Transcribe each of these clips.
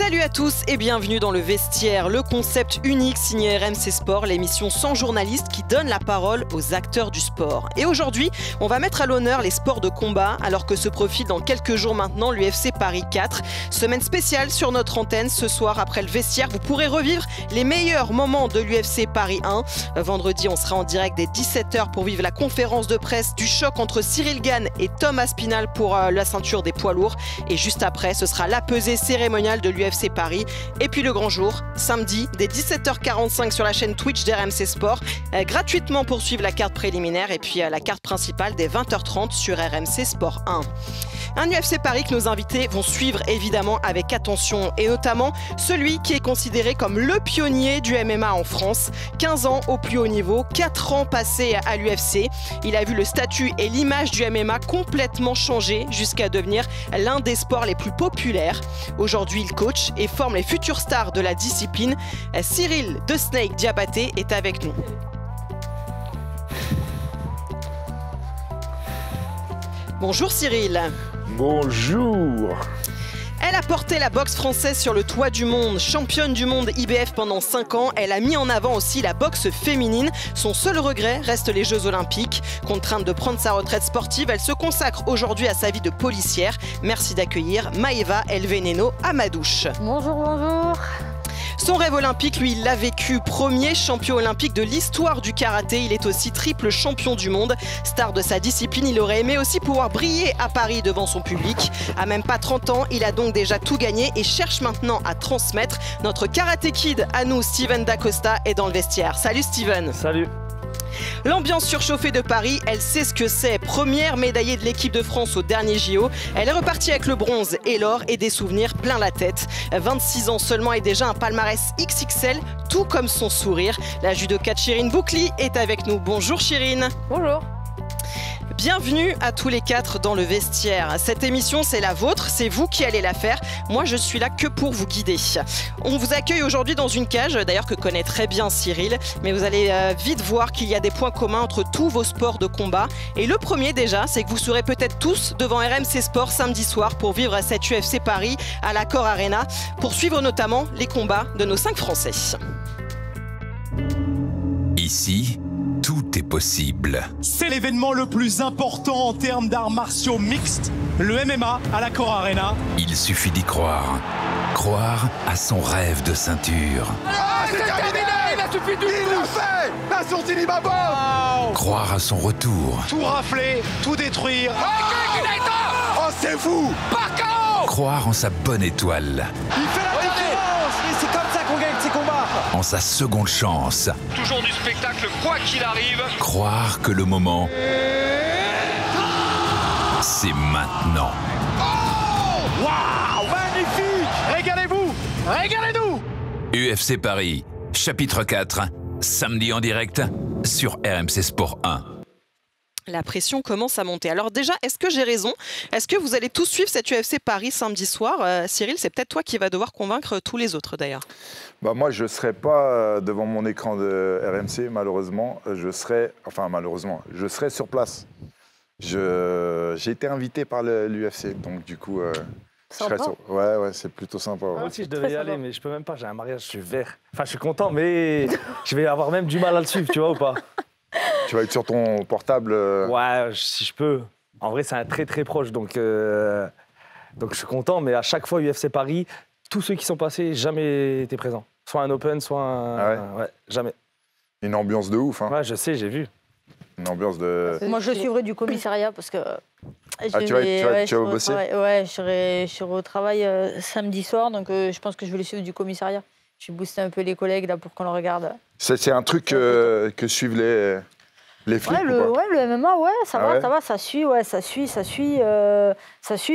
Salut à tous et bienvenue dans Le Vestiaire, le concept unique signé RMC Sport, l'émission sans journaliste qui donne la parole aux acteurs du sport. Et aujourd'hui, on va mettre à l'honneur les sports de combat alors que se profile dans quelques jours maintenant l'UFC Paris 4. Semaine spéciale sur notre antenne. Ce soir, après Le Vestiaire, vous pourrez revivre les meilleurs moments de l'UFC Paris 1. Vendredi, on sera en direct dès 17h pour vivre la conférence de presse du choc entre Cyril Gane et Tom Aspinall pour la ceinture des poids lourds. Et juste après, ce sera la pesée cérémoniale de l'UFC Paris. Et puis le grand jour, samedi, dès 17h45 sur la chaîne Twitch d'RMC Sport, gratuitement pour suivre la carte préliminaire et puis la carte principale dès 20h30 sur RMC Sport 1. Un UFC Paris que nos invités vont suivre évidemment avec attention et notamment celui qui est considéré comme le pionnier du MMA en France. 15 ans au plus haut niveau, 4 ans passés à l'UFC. Il a vu le statut et l'image du MMA complètement changer jusqu'à devenir l'un des sports les plus populaires. Aujourd'hui, il coach et forme les futures stars de la discipline. Cyril The Snake Diabaté est avec nous. Bonjour Cyril. Bonjour. Elle a porté la boxe française sur le toit du monde, championne du monde IBF pendant 5 ans. Elle a mis en avant aussi la boxe féminine. Son seul regret reste les Jeux Olympiques. Contrainte de prendre sa retraite sportive, elle se consacre aujourd'hui à sa vie de policière. Merci d'accueillir Maeva El Veneno Amadouche. Bonjour, bonjour. Son rêve olympique, lui, il l'a vécu. Premier champion olympique de l'histoire du karaté. Il est aussi triple champion du monde. Star de sa discipline, il aurait aimé aussi pouvoir briller à Paris devant son public. À même pas 30 ans, il a donc déjà tout gagné et cherche maintenant à transmettre. Notre karaté kid à nous, Steven Dacosta, est dans le vestiaire. Salut Steven. Salut. L'ambiance surchauffée de Paris, elle sait ce que c'est. Première médaillée de l'équipe de France au dernier JO. Elle est repartie avec le bronze et l'or et des souvenirs plein la tête. 26 ans seulement et déjà un palmarès XXL, tout comme son sourire. La judoka Chirine Boukli est avec nous. Bonjour Chirine. Bonjour. Bienvenue à tous les 4 dans le vestiaire. Cette émission, c'est la vôtre, c'est vous qui allez la faire. Moi, je suis là que pour vous guider. On vous accueille aujourd'hui dans une cage, d'ailleurs que connaît très bien Cyril, mais vous allez vite voir qu'il y a des points communs entre tous vos sports de combat. Et le premier déjà, c'est que vous serez peut-être tous devant RMC Sport samedi soir pour vivre cette UFC Paris à l'Accor Arena, pour suivre notamment les combats de nos 5 Français. Ici, tout est possible. C'est l'événement le plus important en termes d'arts martiaux mixtes, le MMA à l'Accor Arena. Il suffit d'y croire. Croire à son rêve de ceinture. Ah, c'est terminé. Il a suffi d'une touche. Il l'a fait. La sortie d'Imabo. Croire à son retour. Tout rafler, tout détruire. Oh, c'est fou. Croire en sa bonne étoile. Il fait la différence. Et c'est comme ça qu'on gagne ces combats. En sa seconde chance. Toujours du spectacle, quoi qu'il arrive. Croire que le moment, c'est maintenant. Waouh, magnifique. Régalez-vous. Régalez-nous. UFC Paris, chapitre 4, samedi en direct sur RMC Sport 1. La pression commence à monter. Alors déjà, est-ce que j'ai raison? Est-ce que vous allez tous suivre cette UFC Paris samedi soir? Cyril, c'est peut-être toi qui vas devoir convaincre tous les autres d'ailleurs. Bah moi, je ne serai pas devant mon écran de RMC, malheureusement. Je serai sur place. J'ai été invité par l'UFC, donc du coup, je serai sur... Ouais, c'est plutôt sympa. Ouais. Moi aussi, je devais y aller, mais je peux même pas. J'ai un mariage, je suis vert. Enfin, je suis content, mais je vais avoir même du mal à le suivre, tu vois ou pas? Tu vas être sur ton portable Ouais, si je peux. En vrai, c'est un très très proche, donc je suis content. Mais à chaque fois, UFC Paris, tous ceux qui sont passés, jamais été présents. Soit un open, soit un... Ah ouais ouais, jamais. Une ambiance de ouf. Hein. Ouais, je sais, j'ai vu. Une ambiance de... Moi, je suivrai du commissariat parce que... tu vas bosser? Ouais, je serai au travail samedi soir, donc je pense que je vais les suivre du commissariat. Je vais booster un peu les collègues là pour qu'on le regarde. C'est un truc que suivent les flics ou pas? Le MMA, ça Ah va, ça suit, ça suit.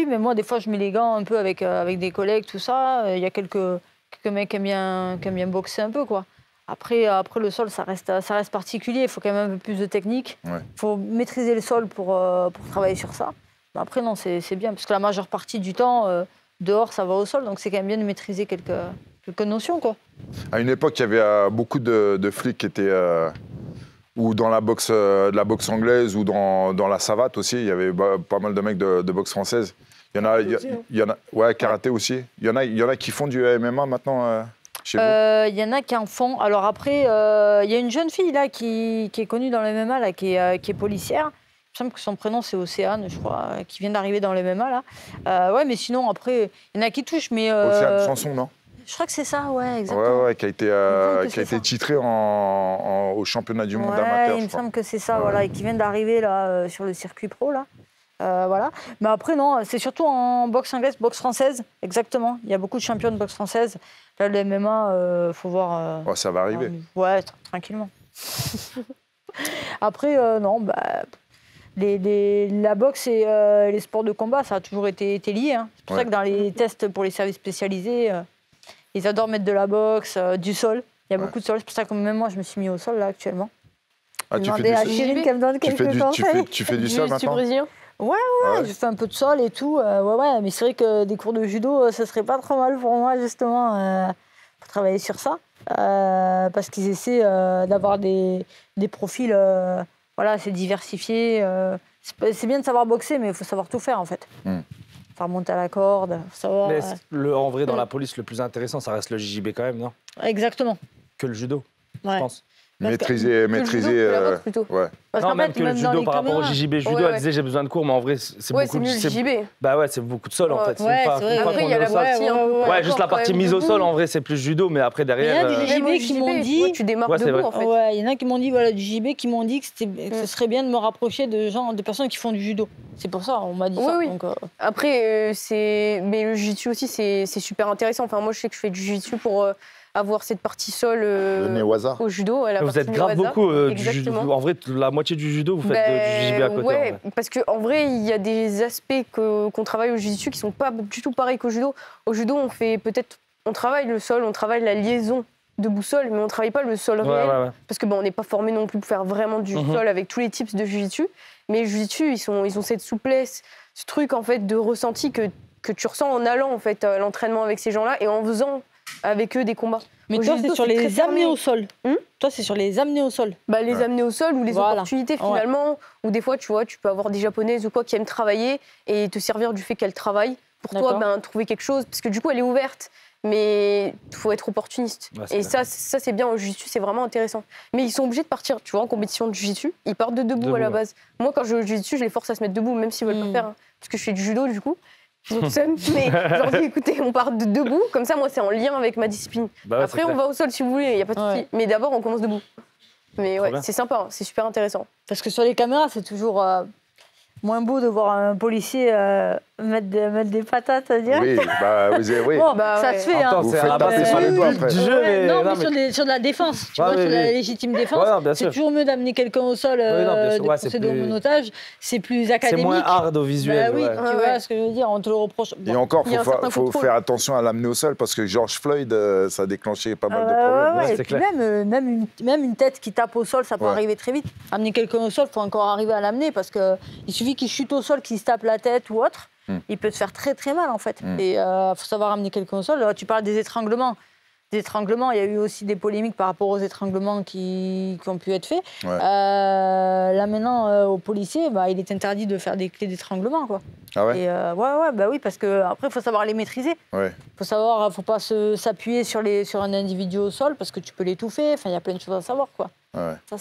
Mais moi, des fois, je mets les gants un peu avec des collègues, tout ça. Il y a quelques mecs qui aiment bien boxer un peu, quoi. Après, le sol, ça reste particulier. Il faut quand même un peu plus de technique. Il faut maîtriser le sol pour travailler sur ça. Mais après, non, c'est bien. Parce que la majeure partie du temps, dehors, ça va au sol. Donc, c'est quand même bien de maîtriser quelques notions, quoi. À une époque, il y avait beaucoup de flics qui étaient... ou dans la boxe anglaise, ou dans la savate aussi. Il y avait pas mal de mecs de boxe française Ouais, karaté aussi. Il y en a qui font du MMA maintenant chez vous. Il y en a qui en font. Alors après, il y a une jeune fille là qui est connue dans le MMA, là, qui est policière. Il me semble que son prénom c'est Océane, je crois, qui vient d'arriver dans le MMA là. Ouais, mais sinon après, il y en a qui touchent, mais. Océane Chanson, non? Je crois que c'est ça, ouais, exactement. Ouais, qui a été titré au championnat du monde amateur. Il me semble que c'est ça, voilà, et qui vient d'arriver là sur le circuit pro là. Voilà. Mais après, non, c'est surtout en boxe anglaise, boxe française, exactement. Il y a beaucoup de champions de boxe française. Là, le MMA, faut voir. Ça va arriver. Ouais, tranquillement. Après, non, la boxe et les sports de combat, ça a toujours été lié. Hein. C'est pour ça que dans les tests pour les services spécialisés, ils adorent mettre de la boxe, du sol. Il y a beaucoup de sol. C'est pour ça que même moi, je me suis mis au sol là actuellement. Ah, tu fais du à sol? Chirine qu'elle me donne quelques conseils. Tu fais du sol maintenant? Ouais, je fais un peu de sol et tout. Mais c'est vrai que des cours de judo, ce serait pas trop mal pour moi, justement, pour travailler sur ça. Parce qu'ils essaient d'avoir des profils assez diversifiés. C'est bien de savoir boxer, mais il faut savoir tout faire, en fait. Faut remonter à la corde, faut savoir... Mais en vrai, dans la police, le plus intéressant, ça reste le JJB quand même, non? Exactement. Que le judo, je pense. Maîtriser. La boxe plutôt. Ouais. Non, même que le judo par rapport au JJB judo, elle disait j'ai besoin de cours, mais en vrai, c'est beaucoup. C'est mieux le JJB. Bah ouais, c'est beaucoup de sol en fait. Ouais, c'est vrai. Après, il y a la partie. Ouais, juste la partie mise au sol, en vrai, c'est plus judo, mais après derrière. Il y a des JJB qui m'ont dit. Tu démarres debout en fait. Ouais, il y en a qui m'ont dit, voilà, du JJB qui m'ont dit que ce serait bien de me rapprocher de personnes qui font du judo. C'est pour ça, on m'a dit ça. Oui. Donc, après, mais le jiu-jitsu aussi, c'est super intéressant. Enfin, moi, je sais que je fais du jiu-jitsu pour avoir cette partie sol au judo. Vous êtes grave beaucoup du judo. En vrai, la moitié du judo, vous faites du JJB à côté. Ouais, parce qu'en vrai, il y a des aspects qu'on travaille au jiu-jitsu qui sont pas du tout pareils qu'au judo. Au judo, on travaille le sol, on travaille la liaison de boussole, mais on travaille pas le sol réel. Ouais. Parce que on n'est pas formé non plus pour faire vraiment du sol avec tous les types de jiu-jitsu. Mais le jiu-jitsu, ils ont cette souplesse, ce truc en fait de ressenti que tu ressens en allant en fait à l'entraînement avec ces gens-là et en faisant avec eux des combats. Mais toi, c'est sur les amener au sol. Toi, c'est sur les amener au sol. Les amener au sol ou les opportunités finalement. Ou des fois, tu vois, tu peux avoir des japonaises ou quoi qui aiment travailler et te servir du fait qu'elles travaillent. Pour toi, trouver quelque chose. Parce que du coup, elle est ouverte. Mais il faut être opportuniste. Et ça, c'est bien au jiu-jitsu, c'est vraiment intéressant. Mais ils sont obligés de partir, tu vois, en compétition de jiu-jitsu. Ils partent de debout à la base. Moi, quand je joue au jiu-jitsu, je les force à se mettre debout, même s'ils veulent pas faire. Hein, parce que je fais du judo, du coup. Mais je leur dis, écoutez, on part de debout, comme ça, moi, c'est en lien avec ma discipline. Après, on va au sol si vous voulez, il n'y a pas de souci. Mais d'abord, on commence debout. Mais ouais, c'est sympa, c'est super intéressant. Parce que sur les caméras, c'est toujours moins beau de voir un policier mettre des patates, à dire. Oui, oui. Bon, ça se fait. Attends, vous faites taper sur les doigts après. Mais sur de la défense, tu vois, sur la légitime défense, c'est toujours mieux d'amener quelqu'un au sol, de procéder au monotage. C'est plus académique. C'est moins hard au visuel. Oui, tu vois ce que je veux dire, on te le reproche. Et encore, il faut faire attention à l'amener au sol parce que George Floyd, ça a déclenché pas mal de problèmes. Et puis même une tête qui tape au sol, ça peut arriver très vite. Amener quelqu'un au sol, il faut encore arriver à l'amener parce qu'il suffit qu'il chute au sol, qu'il se tape la tête ou autre. Il peut te faire très très mal en fait. Et il faut savoir amener quelqu'un au sol. Là, tu parles des étranglements. Il y a eu aussi des polémiques par rapport aux étranglements qui ont pu être faits. Là maintenant, aux policiers, il est interdit de faire des clés d'étranglement, quoi. Ah ouais. Et oui, parce que après, il faut savoir les maîtriser. Faut pas s'appuyer sur un individu au sol parce que tu peux l'étouffer. Enfin, il y a plein de choses à savoir, quoi. Ça,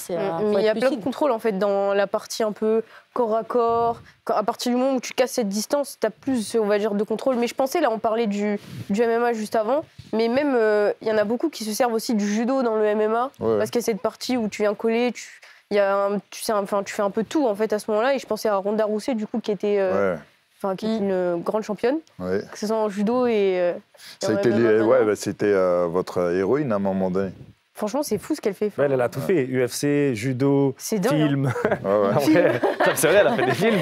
mais il y a plein de contrôles en fait dans la partie un peu corps à corps. À partir du moment où tu casses cette distance, tu as plus, on va dire, de contrôle. Mais je pensais, là, on parlait du MMA juste avant, mais même, il y en a beaucoup qui se servent aussi du judo dans le MMA, parce qu'il y a cette partie où tu viens coller, tu fais un peu tout en fait à ce moment-là. Et je pensais à Ronda Rousey, du coup, qui était une grande championne, que ce soit en judo et ça a été c'était votre héroïne à un moment donné. Franchement, c'est fou ce qu'elle fait. Elle a tout fait. UFC, judo, film. C'est vrai, elle a fait des films.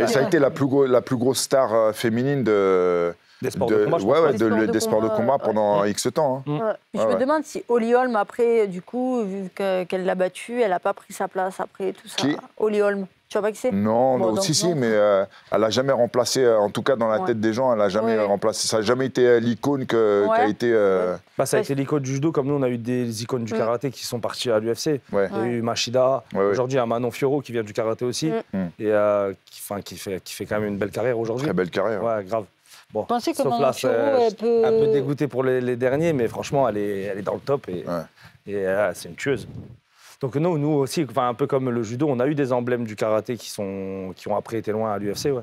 Ça a été la plus grosse star féminine des sports de combat pendant X temps. Je me demande si Holly Holm, après, du coup, vu qu'elle l'a battue, elle n'a pas pris sa place après tout ça. Qui ? Holly Holm. Tu vois pas qui c'est? Non, Bon, si, non. mais elle n'a jamais remplacé, en tout cas dans la tête des gens, elle n'a jamais remplacé. Ça n'a jamais été l'icône qui a été. Ça a été l'icône du judo, comme nous, on a eu des icônes du karaté qui sont partis à l'UFC. Ouais. Il y a eu Machida, aujourd'hui il y a Manon Fiorot qui vient du karaté aussi, et qui fait quand même une belle carrière aujourd'hui. Très belle carrière. Ouais, grave. Bon, Je pensais que sauf Manon là, Fiorot, c'est un peu dégoûté pour les derniers, mais franchement, elle est dans le top et c'est une tueuse. Donc nous aussi, un peu comme le judo, on a eu des emblèmes du karaté qui ont après été loin à l'UFC. Ouais.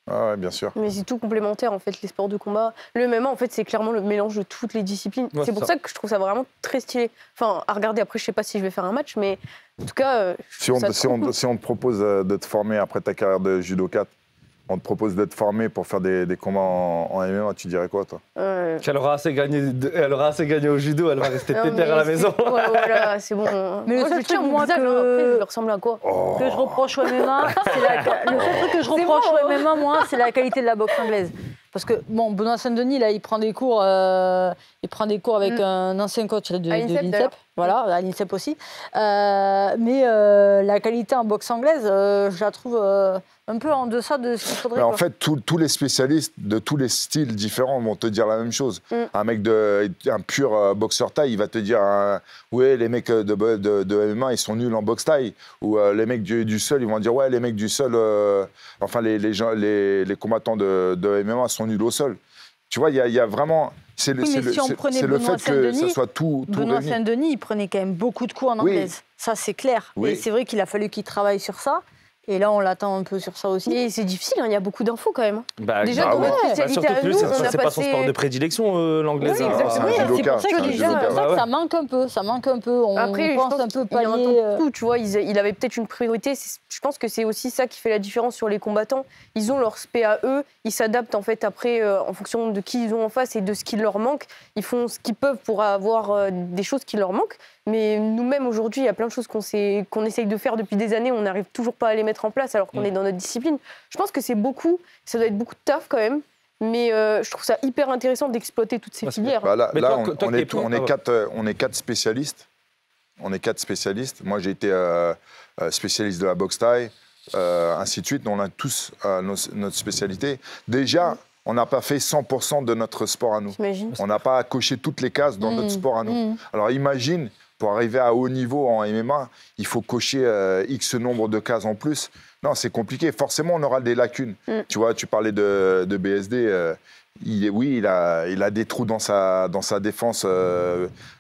Ah ouais, bien sûr. Mais c'est tout complémentaire, en fait, les sports de combat. Le MMA, en fait, c'est clairement le mélange de toutes les disciplines. Ouais, c'est pour ça que je trouve ça vraiment très stylé. Enfin, à regarder, après, je sais pas si je vais faire un match, mais en tout cas... Si on te propose de te former après ta carrière de judoka, on te propose de te former pour faire des combats en MMA, tu dirais quoi, toi? Elle aura assez gagné au judo, elle va rester pépère à la maison. Ouais, voilà, c'est bon. Mais le seul truc, moi, après, je lui ressemble à quoi? Que je reproche au MMA, le seul truc que je reproche au MMA, moi, c'est la qualité de la boxe anglaise. Parce que, bon, Benoît Saint-Denis, là, il prend des cours avec un ancien coach de l'INSEP. Voilà, à l'INSEP aussi. Mais la qualité en boxe anglaise, je la trouve un peu en deçà de ce qu'il faudrait. En fait, tous les spécialistes de tous les styles différents vont te dire la même chose. Un mec un pur boxeur thaï, il va te dire ouais, les mecs de MMA, ils sont nuls en boxe thaï. Ou les mecs du sol, ils vont dire ouais, les mecs du sol, les combattants de MMA sont nuls au sol. Tu vois, il y a vraiment... C'est le fait que ça soit tout Benoît Saint-Denis, il prenait quand même beaucoup de coups en anglaise. Ça, c'est clair. Oui. Et c'est vrai qu'il a fallu qu'il travaille sur ça. Et là, on l'attend un peu sur ça aussi. Et c'est difficile, il y a beaucoup d'infos quand même. Déjà, dans notre spécialité à nous, on a c'est pas son sport de prédilection, l'anglaise. Oui, exactement. C'est pour ça que ça manque un peu. Après, pense un peu pallier. Tu vois, il avait peut-être une priorité. Je pense que c'est aussi ça qui fait la différence sur les combattants. Ils ont leur spé à eux. Ils s'adaptent en fait après en fonction de qui ils ont en face et de ce qui leur manque. Ils font ce qu'ils peuvent pour avoir des choses qui leur manquent. Mais nous-mêmes, aujourd'hui, il y a plein de choses qu'on essaye de faire depuis des années. On n'arrive toujours pas à les mettre en place alors qu'on est dans notre discipline. Je pense que ça doit être beaucoup de taf quand même. Mais je trouve ça hyper intéressant d'exploiter toutes ces filières. Bah là, on est quatre spécialistes. On est 4 spécialistes. Moi, j'ai été spécialiste de la boxe thaï, ainsi de suite. On a tous notre spécialité. Déjà, on n'a pas fait 100% de notre sport à nous. On n'a pas coché toutes les cases dans notre sport à nous. Alors imagine, pour arriver à haut niveau en MMA, il faut cocher X nombre de cases en plus. Non, c'est compliqué. Forcément, on aura des lacunes. Tu vois, tu parlais de BSD. Il a des trous dans sa défense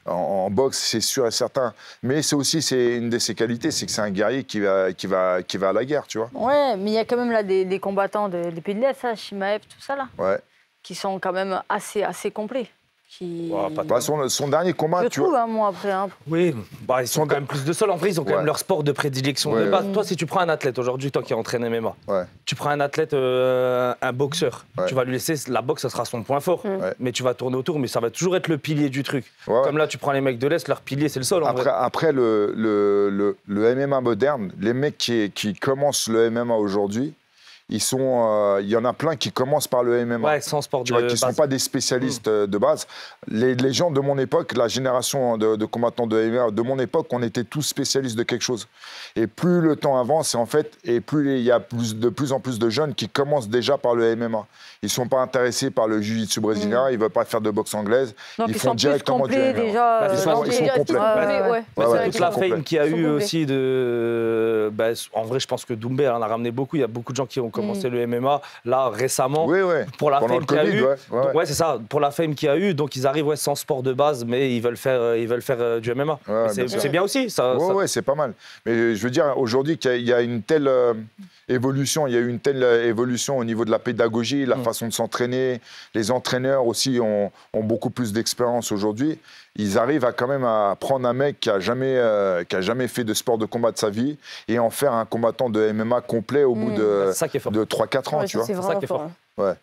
en boxe, c'est sûr et certain. Mais c'est une de ses qualités, c'est que c'est un guerrier qui va à la guerre, tu vois. Ouais, mais il y a quand même là des combattants des pays de l'Est, Chimaev, tout ça là, qui sont quand même assez complets. Son dernier combat, tu vois. Moi, après. Oui, ils sont quand même plus de sol. En vrai, ils ont quand même leur sport de prédilection de base. Toi, si tu prends un athlète aujourd'hui, toi qui entraînes MMA, tu prends un athlète, un boxeur, tu vas lui laisser la boxe, ça sera son point fort. Mais tu vas tourner autour, mais ça va toujours être le pilier du truc. Comme là, tu prends les mecs de l'Est, leur pilier, c'est le sol. Après le MMA moderne, les mecs qui commencent le MMA aujourd'hui, il y en a plein qui commencent par le MMA, sans sport qui ne sont pas des spécialistes de base. Les gens de mon époque, la génération de combattants de MMA de mon époque, on était tous spécialistes de quelque chose. Et plus le temps avance, et plus il y a de plus en plus de jeunes qui commencent déjà par le MMA. Ils ne sont pas intéressés par le jiu-jitsu brésilien, ils ne veulent pas faire de boxe anglaise. Donc ils font directement du MMA. Déjà, ils sont complets. Toute la fame qu'il y a eu aussi de... en vrai, je pense que Doumbé en a ramené beaucoup. Il y a beaucoup de gens qui ont commencé le MMA, là, récemment, pour la fame qu'il y a eu. C'est ça, pour la fame qu'il y a eu. Donc, ils arrivent sans sport de base, mais ils veulent faire du MMA. C'est bien aussi. C'est pas mal. Mais je veux dire, aujourd'hui, qu'il y a une telle évolution, il y a eu une telle évolution au niveau de la pédagogie, la façon de s'entraîner. Les entraîneurs aussi ont beaucoup plus d'expérience aujourd'hui. Ils arrivent quand même à prendre un mec qui a jamais fait de sport de combat de sa vie et en faire un combattant de MMA complet au bout de 3-4 ans. Tu vois. C'est ça qui est fort.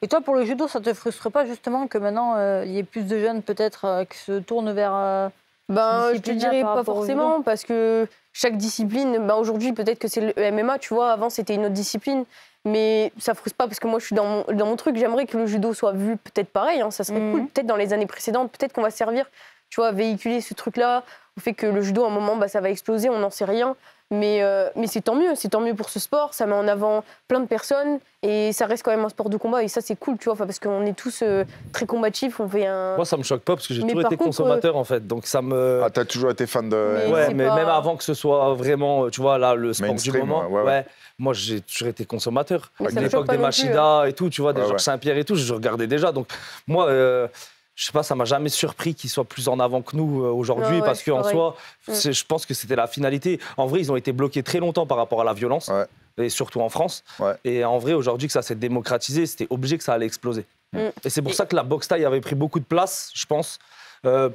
Et toi, pour le judo, ça te frustre pas justement que maintenant, il y ait plus de jeunes peut-être qui se tournent vers... je te dirais pas forcément, parce que chaque discipline, aujourd'hui, peut-être que c'est le MMA, tu vois, avant c'était une autre discipline. Mais ça frustre pas parce que moi je suis dans mon truc. J'aimerais que le judo soit vu peut-être pareil, ça serait cool. Peut-être dans les années précédentes, peut-être qu'on va servir, tu vois, à véhiculer ce truc-là, au fait que le judo à un moment ça va exploser, on n'en sait rien. Mais c'est tant mieux pour ce sport, ça met en avant plein de personnes et ça reste quand même un sport de combat et ça c'est cool, tu vois, parce qu'on est tous très combatifs, on fait un... Moi ça me choque pas parce que j'ai toujours été consommateur en fait, donc ça me... Ah t'as toujours été fan de... mais même avant que ce soit vraiment, tu vois, là le sport du moment, moi j'ai toujours été consommateur. À l'époque des Machida et tout, tu vois, des Georges Saint-Pierre et tout, je regardais déjà, donc moi... je sais pas, ça m'a jamais surpris qu'ils soient plus en avant que nous aujourd'hui parce qu'en soi, je pense que c'était la finalité. En vrai, ils ont été bloqués très longtemps par rapport à la violence, et surtout en France. Et en vrai, aujourd'hui que ça s'est démocratisé, c'était obligé que ça allait exploser. Et c'est pour ça que la boxe thaï avait pris beaucoup de place, je pense,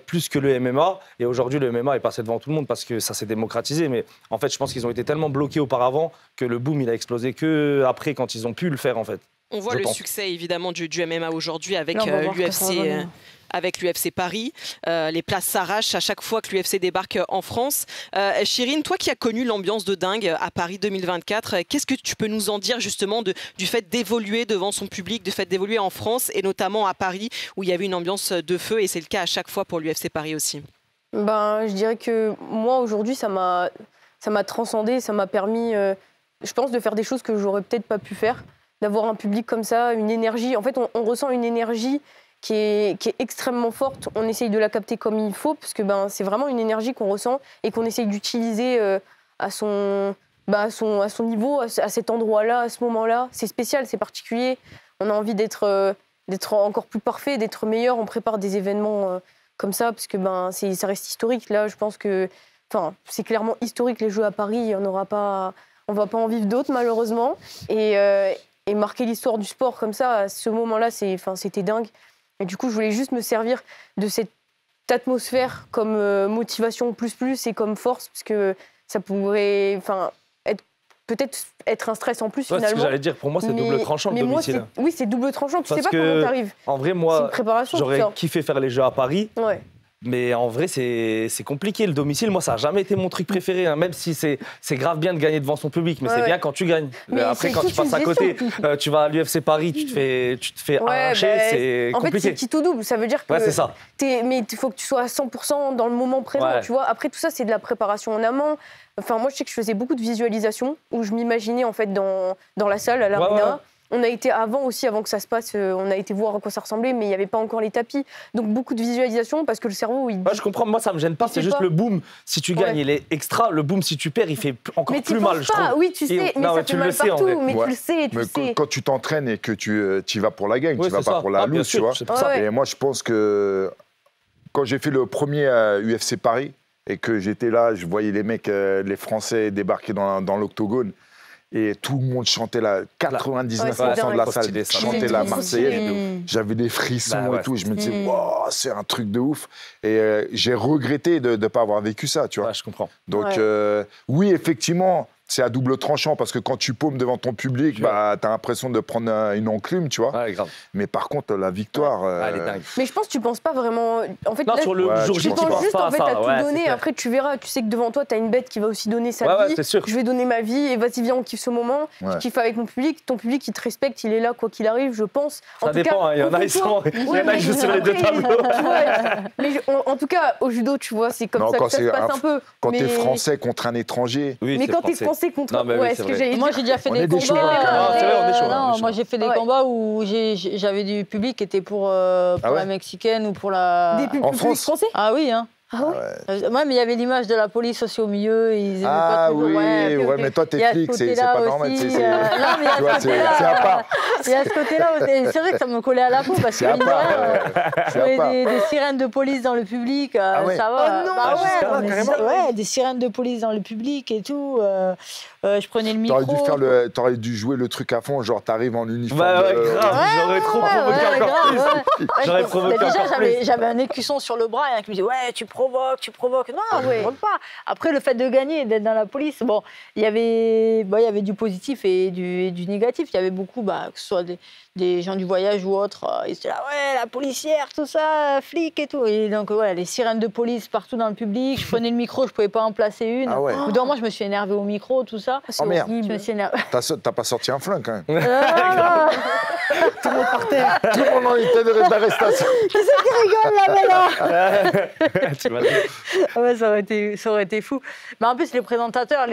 plus que le MMA. Et aujourd'hui, le MMA est passé devant tout le monde parce que ça s'est démocratisé. Mais en fait, je pense qu'ils ont été tellement bloqués auparavant que le boom, il a explosé que après, quand ils ont pu le faire, en fait. On voit le succès évidemment du MMA aujourd'hui avec l'UFC Paris. Les places s'arrachent à chaque fois que l'UFC débarque en France. Chirine, toi qui as connu l'ambiance de dingue à Paris 2024, qu'est-ce que tu peux nous en dire justement du fait d'évoluer devant son public, du fait d'évoluer en France et notamment à Paris où il y avait une ambiance de feu et c'est le cas à chaque fois pour l'UFC Paris aussi? Je dirais que moi aujourd'hui ça m'a transcendé, ça m'a permis, je pense, de faire des choses que j'aurais peut-être pas pu faire. D'avoir un public comme ça, une énergie. En fait, on ressent une énergie qui est extrêmement forte. On essaye de la capter comme il faut, parce que c'est vraiment une énergie qu'on ressent et qu'on essaye d'utiliser à son niveau, à cet endroit-là, à ce moment-là. C'est spécial, c'est particulier. On a envie d'être encore plus parfait, d'être meilleur. On prépare des événements comme ça, parce que ça reste historique. Là, je pense que c'est clairement historique, les Jeux à Paris. On ne va pas en vivre d'autres, malheureusement. Et marquer l'histoire du sport comme ça, à ce moment-là, c'était dingue. Et du coup, je voulais juste me servir de cette atmosphère comme motivation plus et comme force, parce que ça pourrait peut-être être un stress en plus, finalement. C'est ce que j'allais dire. Pour moi, c'est double tranchant, le domicile. Oui, c'est double tranchant. Tu sais pas comment t'arrives. En vrai, moi, j'aurais kiffé faire les Jeux à Paris. Ouais. Mais en vrai, c'est compliqué le domicile. Moi, ça n'a jamais été mon truc préféré, hein. Même si c'est grave bien de gagner devant son public. Mais c'est bien quand tu gagnes. Mais après, quand tu passes à côté, tu vas à l'UFC Paris, tu te fais arracher, c'est compliqué. En fait, c'est petit ou double. Ça veut dire que. C'est ça. Mais il faut que tu sois à 100% dans le moment présent. Tu vois. Après, tout ça, c'est de la préparation en amont. Moi, je sais que je faisais beaucoup de visualisation où je m'imaginais en fait dans la salle, à l'arena. On a été avant que ça se passe, on a été voir à quoi ça ressemblait, mais il n'y avait pas encore les tapis. Donc beaucoup de visualisation parce que le cerveau, je comprends, moi ça me gêne pas, c'est juste le boom. Si tu gagnes, il est extra. Le boom, si tu perds, il fait encore plus mal, je trouve. Oui, tu sais, mais ça fait mal partout. Mais tu le sais, tu sais. Quand tu t'entraînes et que tu y vas pour la gagne, tu vas pas pour la loose, tu vois. Et moi, je pense que quand j'ai fait le premier UFC Paris et que j'étais là, je voyais les mecs, les Français débarquer dans l'octogone. Et tout le monde chantait 99% de la salle chantait la Marseillaise. J'avais des frissons et tout. Je me disais, wow, c'est un truc de ouf. Et j'ai regretté de ne pas avoir vécu ça, tu vois. Ouais, je comprends. Donc, oui, effectivement, c'est à double tranchant parce que quand tu paumes devant ton public, t'as l'impression de prendre une enclume, tu vois. Ouais, grave. Mais par contre, la victoire. Elle est dingue. Mais je pense que tu penses pas vraiment. En fait, non, sur le jour J, tu penses juste pas en fait à à ça. tout donner. Après, tu verras, tu sais que devant toi, t'as une bête qui va aussi donner sa vie. C'est sûr. Je vais donner ma vie et vas-y, viens, on kiffe ce moment. Je kiffe avec mon public. Ton public, il te respecte, il est là quoi qu'il arrive, je pense. Ça dépend. Il y en a, ils jouent sur les deux tableaux. Mais en tout cas, au judo, tu vois, c'est comme ça que ça se passe un peu. Quand t'es français contre un étranger. Mais quand t'es français contre. Moi, j'ai déjà fait des combats. Moi, j'ai fait des combats où j'avais du public qui était pour la mexicaine ou pour la. Des publics français. Ah oui, hein. Ah ouais. Ouais, mais il y avait l'image de la police aussi au milieu. Ils aimaient pas toujours. Mais toi, t'es flic, c'est pas normal. Non, mais il y a ce côté-là. C'est vrai que ça me collait à la peau parce que des sirènes de police dans le public, ça va. Oh non, des sirènes de police dans le public et tout. Je prenais le micro. T'aurais dû jouer le truc à fond, genre t'arrives en uniforme. Grave, j'aurais trop provoqué encore plus. J'aurais provoqué encore plus. J'avais un écusson sur le bras et un qui me disait tu provoques. Non, je ne provoque pas. Après, le fait de gagner et d'être dans la police, il y avait du positif et du négatif. Il y avait beaucoup, que ce soit des gens du voyage ou autres, ils étaient là, la policière, tout ça, flic et tout. Et donc, les sirènes de police partout dans le public. Je prenais le micro, je ne pouvais pas en placer une. Au bout d'un moment, je me suis énervée au micro, tout ça. Oh merde, t'as pas sorti un flingue quand même. Tout le monde partait. Tout le monde en était d'arrestation. Qui c'est qui rigole là maintenant? Ouais, ça aurait été fou. Mais en plus, les présentateurs,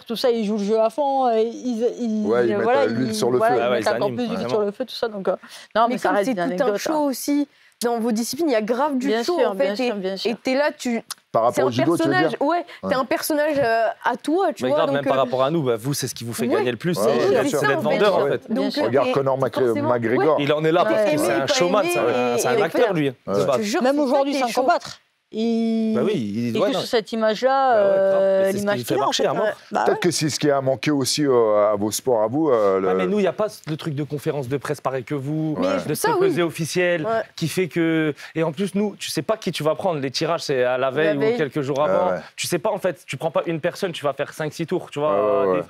tout ça, ils jouent le jeu à fond. Ils mettent l'huile sur le feu. Ils mettent encore plus d'huile sur le feu, tout ça. Donc, non, mais ça reste c'est tout un show aussi. Dans vos disciplines, il y a grave du show, en fait. Bien sûr. Et t'es là, tu... Par rapport au judo, tu veux dire? Ouais, t'es un personnage à toi, tu vois. Donc, même par rapport à nous, vous, c'est ce qui vous fait gagner le plus, c'est d'être vendeur, en fait. Regarde Conor McGregor. Il en est là parce que c'est un showman, c'est un acteur, lui. Même aujourd'hui, sans combattre. Il est sur cette image-là, l'image qu'il a. Peut-être que c'est ce qui a manqué aussi à vos sports, à vous. Mais nous, il n'y a pas le truc de conférence de presse pareil que vous, de ce pesé officiel, qui fait que... Et en plus, nous, tu sais pas qui tu vas prendre. Les tirages, c'est à la veille ou quelques jours avant. Tu sais pas, en fait, tu prends pas une personne, tu vas faire 5-6 tours, tu vois.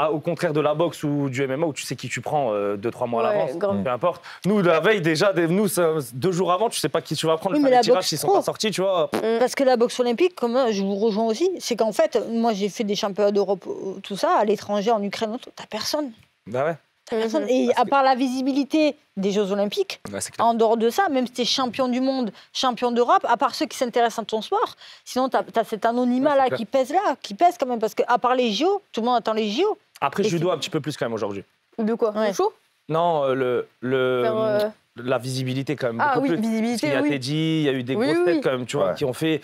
Au contraire de la boxe ou du MMA, où tu sais qui tu prends 2-3 mois à l'avance, peu importe. Nous, la veille, déjà, 2 jours avant, tu sais pas qui tu vas prendre. Les tirages, ils sont pas sortis, tu vois. Parce que la boxe olympique, comme je vous rejoins aussi, c'est qu'en fait, moi j'ai fait des championnats d'Europe, tout ça, à l'étranger, en Ukraine, t'as personne. Bah ouais. T'as personne. Et à part la visibilité des Jeux Olympiques, en dehors de ça, même si t'es champion du monde, champion d'Europe, à part ceux qui s'intéressent à ton sport, sinon t'as cet anonymat qui pèse quand même, parce qu'à part les JO, tout le monde attend les JO. Après, judo un petit peu plus quand même aujourd'hui. De quoi? Le show? Non, la visibilité quand même beaucoup plus. Visibilité, il y a Teddy, il y a eu des grosses têtes quand même, tu vois, qui ont fait...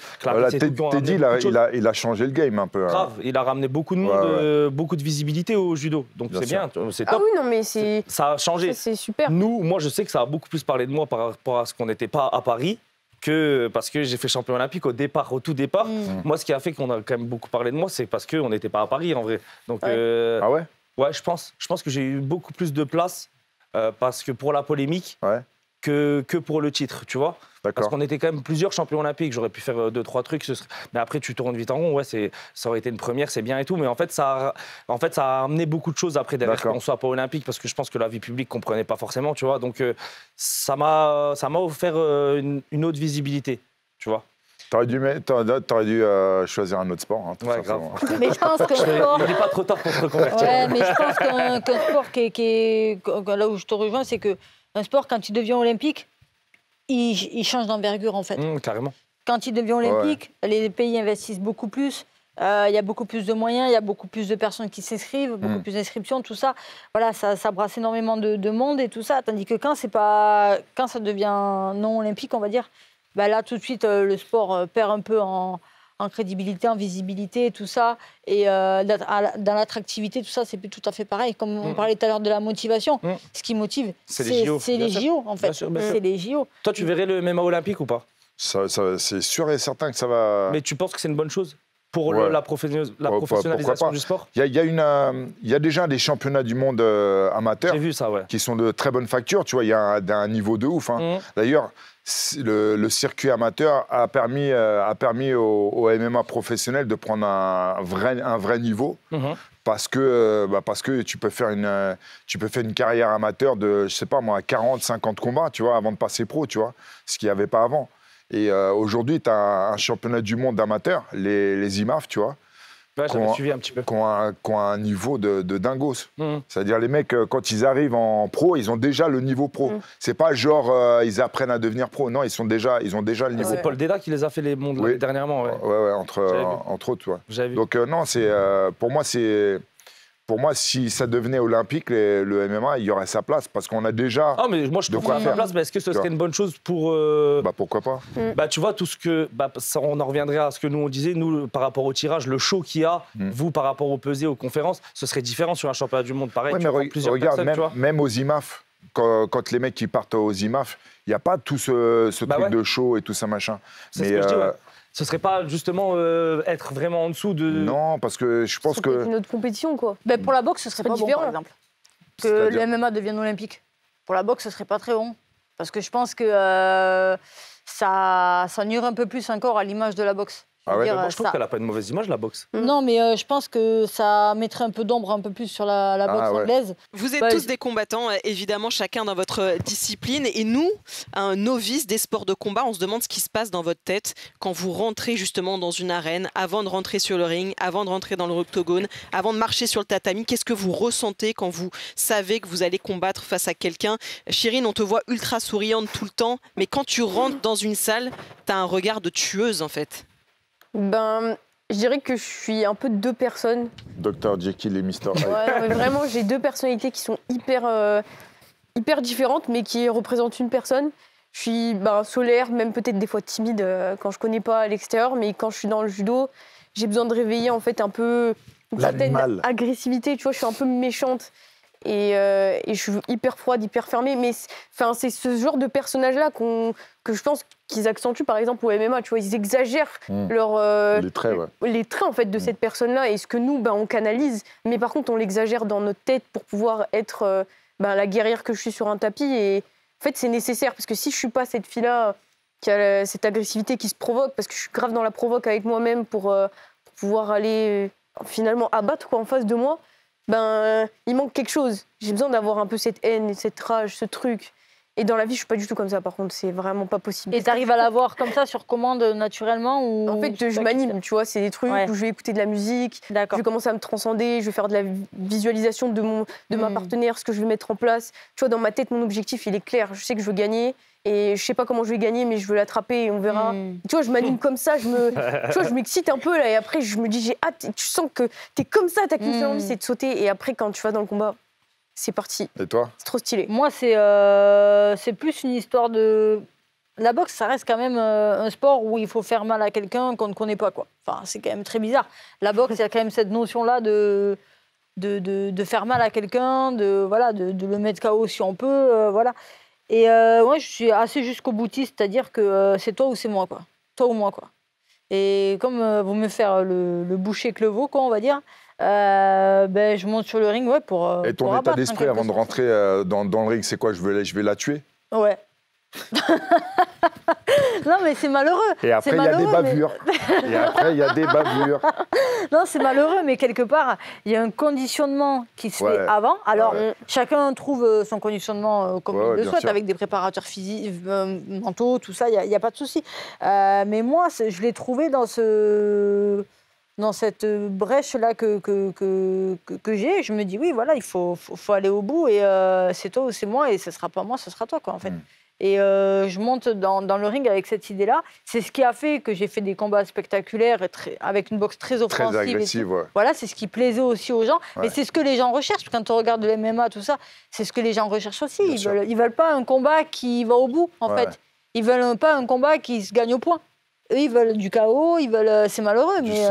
Teddy, il a changé le game un peu. Grave, il a ramené beaucoup de monde, beaucoup de visibilité au judo, donc c'est bien, c'est top. Ah oui, non mais c'est... Ça a changé. C'est super. Nous, moi je sais que ça a beaucoup plus parlé de moi par rapport à ce qu'on n'était pas à Paris, parce que j'ai fait champion olympique au tout départ. Moi, ce qui a fait qu'on a quand même beaucoup parlé de moi, c'est parce qu'on n'était pas à Paris en vrai. Donc, ah ouais? Ouais, je pense que j'ai eu beaucoup plus de place parce que pour la polémique que pour le titre, tu vois. Parce qu'on était quand même plusieurs champions olympiques. J'aurais pu faire 2-3 trucs. Mais après, tu tournes vite en rond. Ça aurait été une première, c'est bien et tout. Mais en fait, ça a amené beaucoup de choses après derrière qu'on ne soit pas olympique. Parce que je pense que la vie publique ne comprenait pas forcément, tu vois. Donc, ça m'a offert une autre visibilité, tu vois. T'aurais dû choisir un autre sport. Hein, ouais, grave. Mais je pense qu'un sport... Il n'est pas trop tard pour se reconvertir. Ouais, mais je pense qu'un sport qui est... Là où je te rejoins, c'est qu'un sport, quand il devient olympique, il change d'envergure, en fait. Carrément. Quand il devient olympique, les pays investissent beaucoup plus. Il y a beaucoup plus de moyens, il y a beaucoup plus de personnes qui s'inscrivent, beaucoup plus d'inscriptions, tout ça. Voilà, ça brasse énormément de monde et tout ça. Tandis que quand ça devient non olympique, on va dire... Bah là, tout de suite, le sport perd un peu en crédibilité, en visibilité, tout ça. Et dans l'attractivité, tout ça, c'est plus tout à fait pareil. Comme on parlait tout à l'heure de la motivation, ce qui motive, c'est les JO, en fait. C'est les JO. Toi, tu verrais le MMA olympique ou pas? C'est sûr et certain que ça va... Mais tu penses que c'est une bonne chose pour la professionnalisation du sport? Il y a déjà des championnats du monde amateurs qui sont de très bonne facture. Tu vois, il y a un niveau de ouf. Hein. D'ailleurs, le circuit amateur a permis au MMA professionnel de prendre un vrai niveau. Parce que tu peux faire une carrière amateur de, je sais pas moi, 40-50 combats, tu vois, avant de passer pro, tu vois, ce qu'il n'y avait pas avant. Et aujourd'hui, tu as un championnat du monde d'amateurs, les IMAF, tu vois, suivi un petit peu. Qui ont un niveau de dingos. C'est-à-dire les mecs, quand ils arrivent en pro, ils ont déjà le niveau pro. C'est pas genre ils apprennent à devenir pro. Non, ils ont déjà le niveau. C'est Paul Déda qui les a fait les mondes dernièrement. Ouais, entre autres. Ouais. Donc non, pour moi, si ça devenait olympique, le MMA, il y aurait sa place parce qu'on a déjà. Ah, mais moi, je trouve qu'il y a sa place, mais est-ce que ce serait une bonne chose pour. Pourquoi pas? Tu vois, tout ce que. On en reviendrait à ce que nous, on disait, nous, par rapport au tirage, le show qu'il y a, vous, par rapport au pesé, aux conférences, ce serait différent sur un championnat du monde. Pareil, mais regarde, même aux IMAF, quand les mecs qui partent aux IMAF, il n'y a pas tout ce truc de show et tout ça, machin. C'est ce que je dis, Ce serait pas justement être vraiment en dessous de... Non, parce que je pense que... C'est une autre compétition, quoi. Ben, pour la boxe, ce serait pas bon, par exemple. Que le MMA devienne olympique. Pour la boxe, ce serait pas très bon. Parce que je pense que ça nuire un peu plus encore à l'image de la boxe. Ah ouais, moi, je trouve qu'elle n'a pas une mauvaise image, la boxe. Non, mais je pense que ça mettrait un peu d'ombre un peu plus sur la boxe anglaise. Vous êtes tous des combattants, évidemment, chacun dans votre discipline. Et nous, un novice des sports de combat, on se demande ce qui se passe dans votre tête quand vous rentrez justement dans une arène, avant de rentrer sur le ring, avant de rentrer dans le octogone, avant de marcher sur le tatami. Qu'est-ce que vous ressentez quand vous savez que vous allez combattre face à quelqu'un? Chirine, on te voit ultra souriante tout le temps, mais quand tu rentres dans une salle, tu as un regard de tueuse en fait. Ben, je dirais que je suis un peu deux personnes. Dr Jekyll et Mr Hyde. Ouais, mais vraiment, j'ai deux personnalités qui sont hyper différentes, mais qui représentent une personne. Je suis solaire, même peut-être des fois timide quand je connais pas à l'extérieur, mais quand je suis dans le judo, j'ai besoin de réveiller en fait un peu une certaine agressivité. Tu vois, je suis un peu méchante. Et je suis hyper froide, hyper fermée. Mais c'est ce genre de personnage-là que je pense qu'ils accentuent, par exemple, au MMA. Tu vois, ils exagèrent les traits, les traits en fait, de cette personne-là. Et ce que nous, on canalise. Mais par contre, on l'exagère dans notre tête pour pouvoir être la guerrière que je suis sur un tapis. Et en fait, c'est nécessaire. Parce que si je ne suis pas cette fille-là qui a cette agressivité qui se provoque, parce que je suis grave dans la provoque avec moi-même pour pouvoir aller finalement abattre en face de moi, il manque quelque chose. J'ai besoin d'avoir un peu cette haine, cette rage, ce truc. Et dans la vie, je suis pas du tout comme ça, par contre, c'est vraiment pas possible. Et t'arrives à l'avoir comme ça sur commande naturellement ou... En fait, je m'anime, tu vois, c'est des trucs où je vais écouter de la musique, je vais commencer à me transcender, je vais faire de la visualisation de ma partenaire, ce que je vais mettre en place. Tu vois, dans ma tête, mon objectif, il est clair. Je sais que je veux gagner et je sais pas comment je vais gagner, mais je veux l'attraper et on verra. Tu vois, je m'anime comme ça, tu vois, je m'excite un peu là et après, je me dis, j'ai hâte. Tu sens que t'es comme ça, t'as qu'une seule envie, c'est de sauter. Et après, quand tu vas dans le combat, c'est parti. Et toi? C'est trop stylé. Moi, c'est plus une histoire de... La boxe, ça reste quand même un sport où il faut faire mal à quelqu'un qu'on ne connaît pas, quoi. Enfin, c'est quand même très bizarre. La boxe, il y a quand même cette notion-là de faire mal à quelqu'un, de le mettre KO si on peut, voilà. Et moi, je suis assez jusqu'au boutiste, c'est-à-dire que c'est toi ou c'est moi, quoi. Toi ou moi, quoi. Et comme vous me faire le boucher que le veau, quoi, on va dire... je monte sur le ring pour. Et ton état d'esprit avant de rentrer dans le ring, c'est quoi? Je vais la tuer? Ouais. Non, mais c'est malheureux. Et après, il y a des bavures. Et après, il y a des bavures. Non, c'est malheureux, mais quelque part, il y a un conditionnement qui se fait avant. Alors, chacun trouve son conditionnement comme il le souhaite, avec des préparateurs physiques, mentaux, tout ça, il n'y a pas de souci. Mais moi, je l'ai trouvé dans cette brèche-là que j'ai. Je me dis, oui, voilà, il faut aller au bout. Et c'est toi ou c'est moi, et ce ne sera pas moi, ce sera toi, quoi, en fait. Et je monte dans le ring avec cette idée-là. C'est ce qui a fait que j'ai fait des combats spectaculaires avec une boxe très offensive. Très agressive, Voilà, c'est ce qui plaisait aussi aux gens. Mais c'est ce que les gens recherchent. Quand on regarde le MMA, tout ça, c'est ce que les gens recherchent aussi. Ils veulent pas un combat qui va au bout, en fait. Ils veulent pas un combat qui se gagne au point. Eux, ils veulent du chaos, c'est malheureux, mais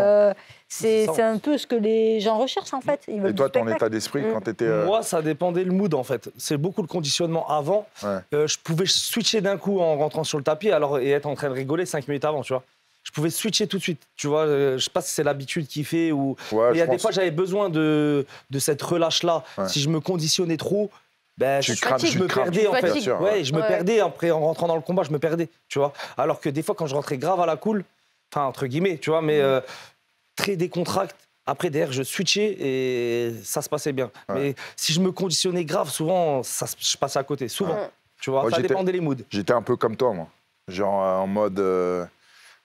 c'est un peu ce que les gens recherchent, en fait. Ils veulent et toi, ton état d'esprit, quand tu étais... Moi, ça dépendait le mood, en fait. C'est beaucoup le conditionnement avant. Je pouvais switcher d'un coup en rentrant sur le tapis et être en train de rigoler 5 minutes avant, tu vois. Je pouvais switcher tout de suite, tu vois. Je sais pas si c'est l'habitude qui fait ou... il y a des fois, j'avais besoin de cette relâche-là. Si je me conditionnais trop... je me perdais en fait. Je me perdais après en rentrant dans le combat, je me perdais, tu vois. Alors que des fois quand je rentrais grave à la cool, enfin entre guillemets, tu vois, mais très décontracté. Après derrière je switchais et ça se passait bien. Mais si je me conditionnais grave, souvent je passais à côté, souvent. Tu vois, ça dépendait les moods. J'étais un peu comme toi, moi, genre en mode.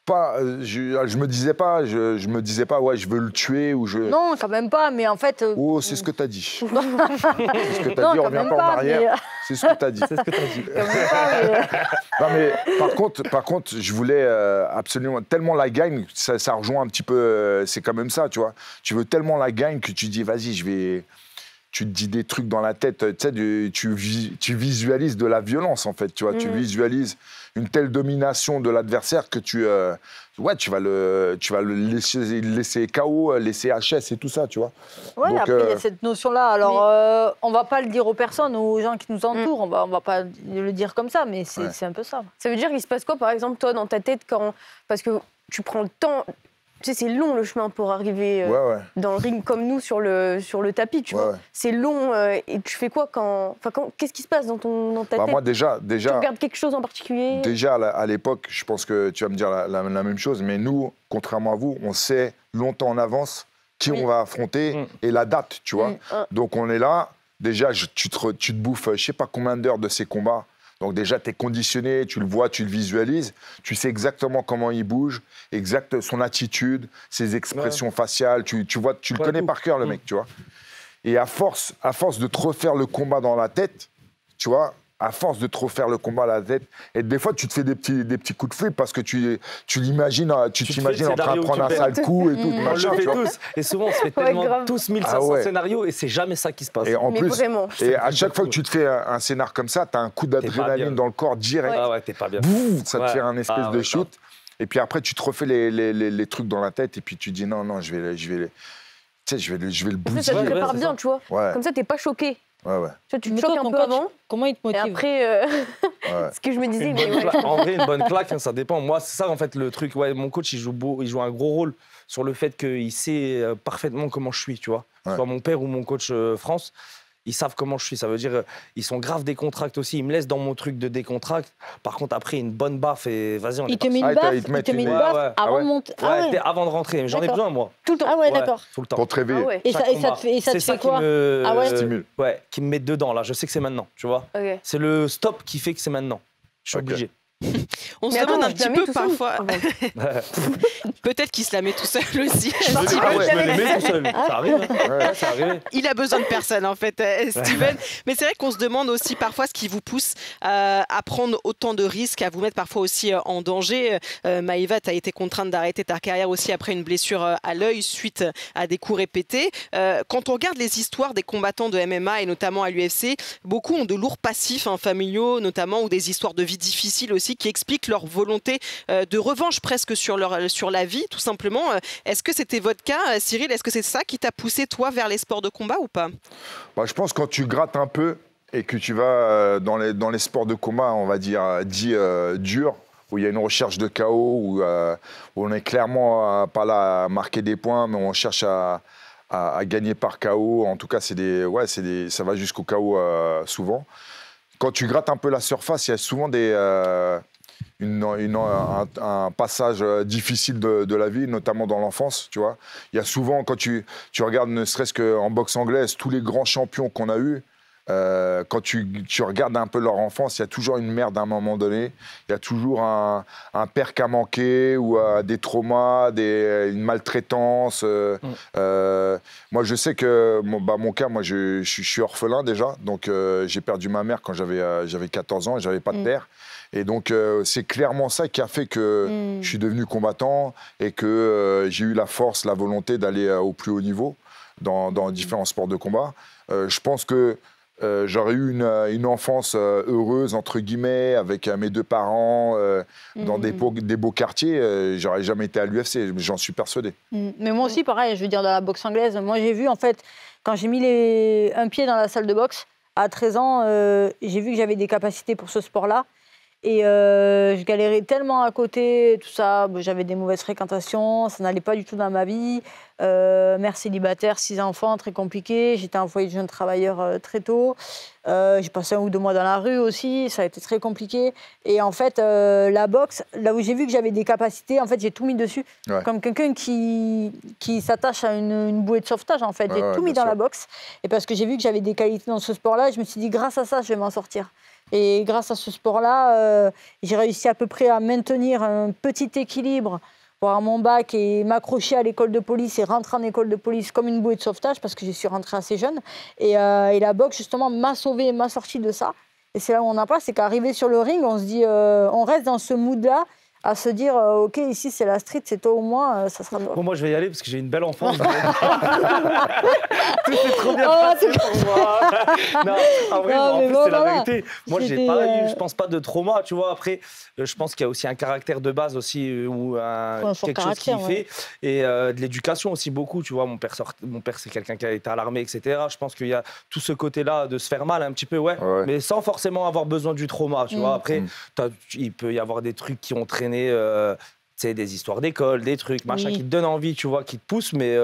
Je me disais pas, je veux le tuer ou je... Non, quand même pas, mais en fait... Oh, c'est ce que t'as dit. C'est ce que t'as dit, on revient pas en arrière. Mais... C'est ce que t'as dit. Non, mais par contre, je voulais absolument... Tellement la gagne, ça rejoint un petit peu... c'est quand même ça, tu vois. Tu veux tellement la gagne que tu dis, vas-y, tu te dis des trucs dans la tête, tu visualises de la violence, en fait, tu vois. Tu visualises une telle domination de l'adversaire que tu vas le laisser KO, laisser HS et tout ça, tu vois. Ouais, donc, après, il y a cette notion-là. Alors, on va pas le dire aux personnes, aux gens qui nous entourent, on va pas le dire comme ça, mais c'est un peu ça. Ça veut dire qu'il se passe quoi, par exemple, toi, dans ta tête, parce que tu prends le temps Tu sais, c'est long le chemin pour arriver dans le ring comme nous sur le tapis, tu vois. C'est long et tu fais quoi qu'est-ce qui se passe dans ta tête? Moi déjà, tu regardes quelque chose en particulier? Déjà à l'époque, je pense que tu vas me dire la même chose, mais nous, contrairement à vous, on sait longtemps en avance qui on va affronter et la date, tu vois. Donc on est là, déjà tu te bouffes je sais pas combien d'heures de ces combats. Donc déjà, tu es conditionné, tu le vois, tu le visualises, tu sais exactement comment il bouge, son attitude, ses expressions faciales, tu le connais par cœur, le mec, tu vois. Et à force de te refaire le combat dans la tête, tu vois, à force de te refaire le combat à la tête, et des fois, tu te fais des petits coups de flip parce que tu t'imagines en train de prendre un sale coup et tout. On le fait tous. Et souvent, on se fait tellement tous 1500 scénarios et c'est jamais ça qui se passe. Et en plus, à chaque fois que tu te fais un scénar comme ça, tu as un coup d'adrénaline dans le corps direct. Ah ouais, t'es pas bien. Boum, ça te fait un espèce de shoot. Et puis après, tu te refais les trucs dans la tête et puis tu dis non, je vais le bousiller. Ça te prépare bien, tu vois. Comme ça, t'es pas choqué. Tu te choques un peu avant. Comment il te motive? Et après, ce que je me disais. En vrai, une bonne claque, ça dépend. Moi, c'est ça en fait le truc. Mon coach, il joue un gros rôle sur le fait qu'il sait parfaitement comment je suis, tu vois. Soit mon père ou mon coach France. Ils savent comment je suis. Ça veut dire ils sont grave décontracts aussi. Ils me laissent dans mon truc de décontract. Par contre, après, une bonne baffe et vas-y, on est parti. Il te met une baffe avant de monter. Avant de rentrer. Mais j'en ai besoin, moi. Tout le temps. Ah ouais, d'accord. Tout le temps. Pour te réveiller. Et ça te fait quoi? Stimule. Ouais, qui me met dedans, là. Je sais que c'est maintenant, tu vois. C'est le stop qui fait que c'est maintenant. Je suis obligé. On se demande un petit peu parfois. Peut-être qu'il se la met tout seul aussi. Je me les mets tout seul. Ça arrive. Ça arrive. Il a besoin de personne en fait, Steven. Mais c'est vrai qu'on se demande aussi parfois ce qui vous pousse à prendre autant de risques, à vous mettre parfois aussi en danger. Maïva, tu as été contrainte d'arrêter ta carrière aussi après une blessure à l'œil suite à des coups répétés. Quand on regarde les histoires des combattants de MMA et notamment à l'UFC, beaucoup ont de lourds passifs familiaux notamment ou des histoires de vie difficiles aussi qui expliquent leur volonté de revanche presque sur la vie, tout simplement. Est-ce que c'était votre cas, Cyril? Est-ce que c'est ça qui t'a poussé, toi, vers les sports de combat ou pas? Je pense que quand tu grattes un peu et que tu vas dans les sports de combat, on va dire, durs, où il y a une recherche de KO, où on est clairement pas là à marquer des points, mais on cherche à gagner par KO. En tout cas, ça va jusqu'au KO souvent. Quand tu grattes un peu la surface, il y a souvent un passage difficile de la vie, notamment dans l'enfance, tu vois. Il y a souvent, quand tu regardes, ne serait-ce qu'en boxe anglaise, tous les grands champions qu'on a eus, quand tu regardes un peu leur enfance, il y a toujours une merde à un moment donné. Il y a toujours un père qui a manqué ou des traumas, une maltraitance. Moi, je sais que mon cas, moi, je suis orphelin déjà. Donc, j'ai perdu ma mère quand j'avais 14 ans et j'avais pas de père. Et donc, c'est clairement ça qui a fait que je suis devenu combattant et que j'ai eu la force, la volonté d'aller au plus haut niveau dans différents sports de combat. Je pense que j'aurais eu une enfance heureuse, entre guillemets, avec mes deux parents, dans des beaux quartiers. J'aurais jamais été à l'UFC, j'en suis persuadé. Mais moi aussi, pareil, je veux dire, dans la boxe anglaise, moi j'ai vu, en fait, quand j'ai mis un pied dans la salle de boxe, à 13 ans, j'ai vu que j'avais des capacités pour ce sport-là. Et je galérais tellement à côté, tout ça, j'avais des mauvaises fréquentations, ça n'allait pas du tout dans ma vie. Mère célibataire, 6 enfants, très compliqué. J'étais en foyer de jeunes travailleurs très tôt. J'ai passé 1 ou 2 mois dans la rue aussi, ça a été très compliqué. Et en fait, la boxe, là où j'ai vu que j'avais des capacités, en fait, j'ai tout mis dessus. Ouais. Comme quelqu'un qui s'attache à une bouée de sauvetage, en fait. J'ai tout mis dans la boxe. Et parce que j'ai vu que j'avais des qualités dans ce sport-là, je me suis dit, grâce à ça, je vais m'en sortir. Et grâce à ce sport-là, j'ai réussi à peu près à maintenir un petit équilibre pour avoir mon bac et m'accrocher à l'école de police et rentrer en école de police comme une bouée de sauvetage parce que j'y suis rentrée assez jeune. Et la boxe, justement, m'a sauvée, m'a sortie de ça. Et c'est là où on en parle, c'est qu'arrivé sur le ring, on se dit, on reste dans ce mood-là, à se dire, OK, ici, c'est la street, c'est toi ou moi, ça sera toi. Bon, moi, je vais y aller parce que j'ai une belle enfance. Tout est trop bien passé pour moi. Non, en vrai, en plus, c'est la vérité. Moi, j'ai pas eu, je pense pas de trauma, tu vois. Après, je pense qu'il y a aussi un caractère de base aussi, ou quelque chose qui fait. Et de l'éducation aussi beaucoup, tu vois. Mon père, c'est quelqu'un qui a été à l'armée, etc. Je pense qu'il y a tout ce côté-là de se faire mal un petit peu, mais sans forcément avoir besoin du trauma, tu vois. Après, il peut y avoir des trucs qui ont traîné des histoires d'école, des trucs, machin, qui te donnent envie, tu vois, qui te poussent, mais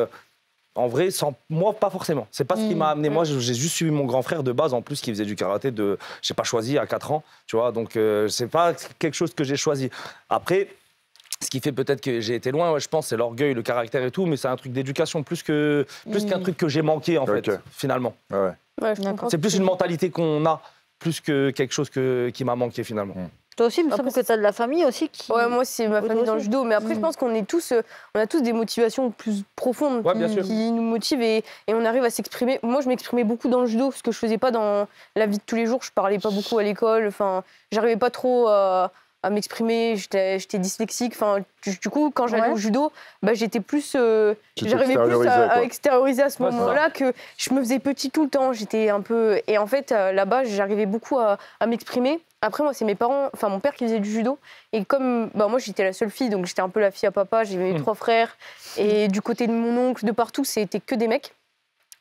en vrai, moi, pas forcément. C'est pas ce qui m'a amené. Moi, j'ai juste suivi mon grand frère de base, en plus, qui faisait du karaté. J'ai pas choisi à 4 ans, tu vois, donc c'est pas quelque chose que j'ai choisi. Après, ce qui fait peut-être que j'ai été loin, je pense, c'est l'orgueil, le caractère et tout, mais c'est un truc d'éducation plus qu'un truc que j'ai manqué, en fait, finalement. C'est plus une mentalité qu'on a, plus que quelque chose qui m'a manqué, finalement. Toi aussi, il me semble que tu as de la famille aussi qui... Ouais, moi, c'est ma famille dans le judo. Mais après, je pense qu'on est on a tous des motivations plus profondes qui nous motivent et on arrive à s'exprimer. Moi, je m'exprimais beaucoup dans le judo, ce que je faisais pas dans la vie de tous les jours. Je parlais pas beaucoup à l'école. Enfin, j'arrivais pas trop à m'exprimer. J'étais dyslexique. Enfin, du coup, quand j'allais au judo, j'étais plus... j'arrivais plus à extérioriser à ce moment-là que je me faisais petit tout le temps. J'étais un peu... Et en fait, là-bas, j'arrivais beaucoup à m'exprimer. Après, moi, c'est mes parents, enfin mon père qui faisait du judo. Et comme moi, j'étais la seule fille, donc j'étais un peu la fille à papa, j'avais 3 frères. Et du côté de mon oncle, de partout, c'était que des mecs.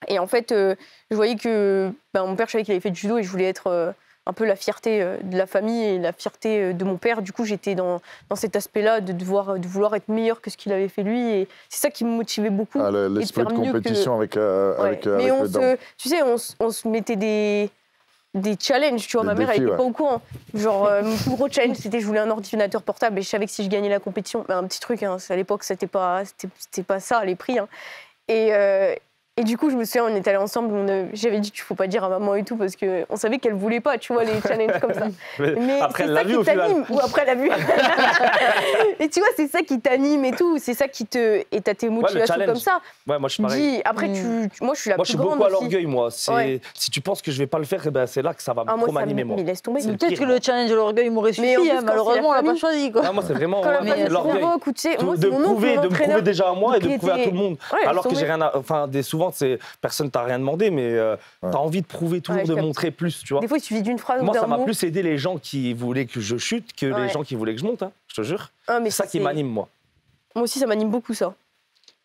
Et en fait, je voyais que mon père, je savais qu'il avait fait du judo et je voulais être un peu la fierté de la famille et la fierté de mon père. Du coup, j'étais dans cet aspect-là de vouloir être meilleure que ce qu'il avait fait lui. Et c'est ça qui me motivait beaucoup. L'esprit de compétition avec mais tu sais, on se mettait des challenges, tu vois, ma mère elle était pas au courant. Genre mon plus gros challenge c'était je voulais un ordinateur portable et je savais que si je gagnais la compétition, un petit truc, à l'époque c'était pas ça les prix. Et du coup je me souviens on est allés ensemble, j'avais dit tu faut pas dire à maman et tout parce qu'on savait qu'elle voulait pas, tu vois, les challenges comme ça. Mais après c'est ça qui t'anime. Ou après elle a vu. Et tu vois c'est ça qui t'anime et tout, c'est ça qui et t'as tes motivations comme ça. Ouais, moi je suis pareil. Après moi je suis la plus grande. Moi je suis beaucoup à l'orgueil moi. Si tu penses que je vais pas le faire, c'est là que ça va trop m'animer moi. Mais laisse tomber. Peut-être que le challenge de l'orgueil m'aurait suffi, malheureusement on l'a pas choisi quoi. Moi c'est vraiment l'orgueil. De me prouver déjà à moi et de prouver à tout le monde. Alors que j'ai rien à... Enfin souvent personne t'a rien demandé, mais t'as envie de prouver toujours, de montrer plus, tu vois. Des fois, il suffit d'une phrase. Moi, ça m'a plus aidé les gens qui voulaient que je chute que les gens qui voulaient que je monte, je te jure. C'est ça qui m'anime, moi. Moi aussi, ça m'anime beaucoup, ça.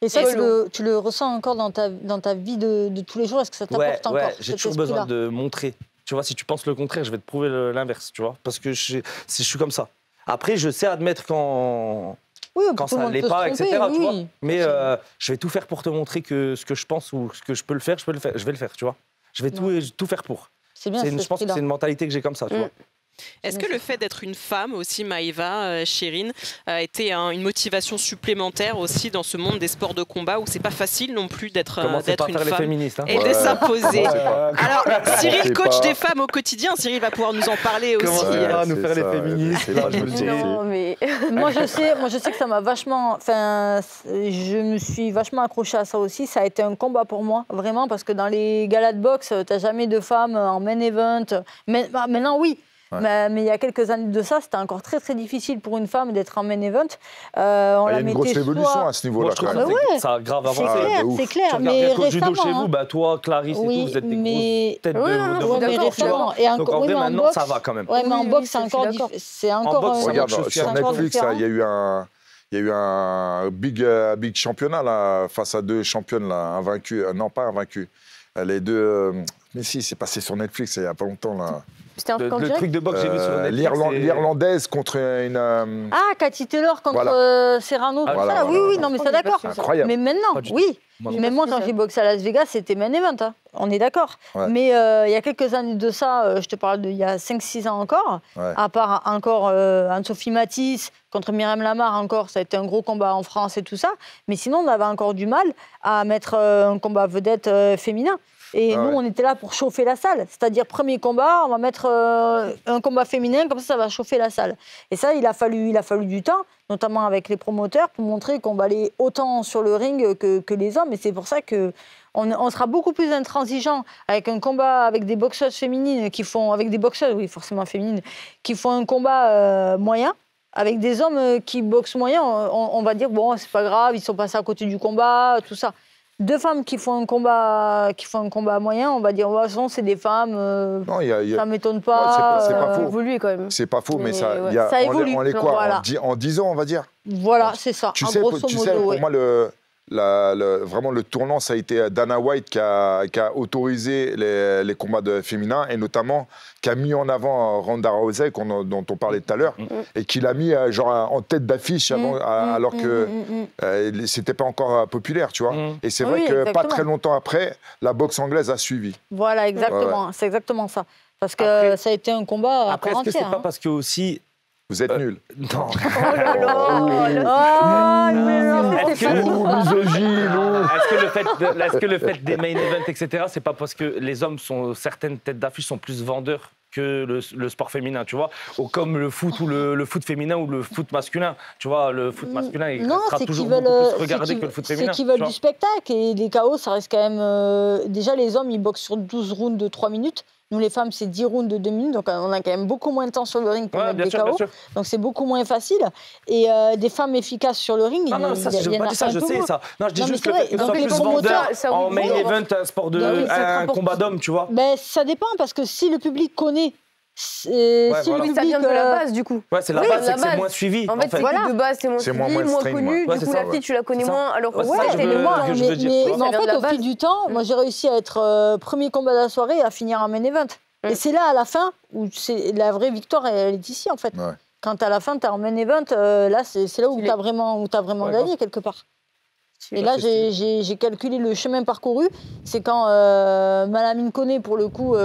Et ça, tu le ressens encore dans ta vie de tous les jours? Est-ce que ça t'apporte encore? Ouais, j'ai toujours besoin de montrer. Tu vois, si tu penses le contraire, je vais te prouver l'inverse, tu vois. Parce que je suis comme ça. Après, je sais admettre quand ça ne l'est pas, etc. Tu vois. Mais je vais tout faire pour te montrer que ce que je pense ou ce que je peux le faire, je vais le faire, tu vois. Je vais tout faire pour. C'est bien, je pense que c'est une mentalité que j'ai comme ça, tu vois. Est-ce que le fait d'être une femme aussi, Maëva, Chérine, a été une motivation supplémentaire aussi dans ce monde des sports de combat où c'est pas facile non plus d'être une femme féministe, et de s'imposer. Alors, Cyril, coach des femmes au quotidien, Cyril va pouvoir nous en parler aussi. Comment nous faire les féministes là, je me le dis. Non, mais... moi je sais que ça m'a vachement... Enfin, je me suis vachement accrochée à ça aussi. Ça a été un combat pour moi, vraiment, parce que dans les galas de boxe, t'as jamais de femmes en main event. Maintenant, oui. Ouais. Mais il y a quelques années de ça, c'était encore très très difficile pour une femme d'être en main event. Il y a une grosse évolution à ce niveau-là. Ça a grave avancé. C'est clair. Mais récemment, judo chez vous, toi, Clarisse et tout, vous êtes des grosses têtes de récemment. Donc en vrai, maintenant, ça va quand même. Ouais, mais en boxe, c'est encore... Regarde, sur Netflix, il y a eu un big championnat là, face à 2 championnes, là, invaincus. Non, pas invaincus. Les 2... Mais si, c'est passé sur Netflix il n'y a pas longtemps. Là. C'était un le truc de boxe, j'ai vu sur Netflix. L'Irlandaise contre une... Cathy Taylor contre Serrano. Oui, non, mais c'est d'accord. C'est incroyable. Mais maintenant, oui. Mais moi, quand j'ai boxé à Las Vegas, c'était main event. Hein. On est d'accord. Ouais. Mais il y a quelques années de ça, je te parle d'il y a 5-6 ans encore, à part encore Anne-Sophie Matisse contre Myriam Lamar encore, ça a été un gros combat en France et tout ça. Mais sinon, on avait encore du mal à mettre un combat vedette féminin. Et nous, on était là pour chauffer la salle. C'est-à-dire, premier combat, on va mettre un combat féminin, comme ça va chauffer la salle. Et ça, il a fallu du temps, notamment avec les promoteurs, pour montrer qu'on valait autant sur le ring que les hommes. Et c'est pour ça qu'on sera beaucoup plus intransigeant avec un combat avec des boxeuses féminines avec des boxeuses, oui, forcément féminines, qui font un combat moyen. Avec des hommes qui boxent moyen, on va dire, bon, c'est pas grave, ils sont passés à côté du combat, tout ça. 2 femmes qui font un combat moyen, on va dire, de toute façon, c'est des femmes, non, ça ne m'étonne pas. C'est pas faux. Évolué quand même. C'est pas faux, mais ça évolue. On est quoi, voilà. en 10 ans, on va dire. Voilà, c'est ça. Tu sais, pour moi, vraiment le tournant, ça a été Dana White qui a autorisé les combats féminins et notamment qui a mis en avant Ronda Rousey, dont on parlait tout à l'heure, et qui l'a mis genre en tête d'affiche alors que c'était pas encore populaire, tu vois. Et c'est vrai que pas très longtemps après, la boxe anglaise a suivi. Voilà, exactement. C'est exactement ça. Parce que ça a été un combat après, est-ce que c'est pas parce que aussi... Vous êtes nuls. Non. Est-ce que le fait des main events, etc., c'est pas parce que les hommes sont certaines têtes d'affiche sont plus vendeurs que le sport féminin, tu vois, ou comme le foot ou le foot féminin ou le foot masculin, tu vois, le foot masculin il sera toujours beaucoup plus regardé que le foot féminin. C'est qu'ils veulent du spectacle et les KO, ça reste quand même... déjà, les hommes, ils boxent sur 12 rounds de 3 minutes. Nous, les femmes, c'est 10 rounds de 2 minutes, donc on a quand même beaucoup moins de temps sur le ring pour mettre des KO. Donc c'est beaucoup moins facile. Et des femmes efficaces sur le ring, il y en a ça, je sais ça. Non, je dis juste que ce soit plus vendeur en main event, un sport un combat d'hommes, tu vois. Ben, ça dépend, parce que si le public connaît... si le public, ça vient de la base, du coup. Ouais, c'est la base, c'est que c'est moins suivi. En fait, c'est que de base, c'est moins suivi, moins connu. Du coup, la fille, tu la connais moins. Alors que mais en fait, au fil du temps, moi, j'ai réussi à être premier combat de la soirée et à finir en main event. Et c'est là, à la fin, où la vraie victoire, elle est ici, en fait. Ouais. Quand à la fin, tu es en main event, là, c'est là où tu as vraiment gagné, quelque part. Et là, j'ai calculé le chemin parcouru. C'est quand Malamine Koné, pour le coup,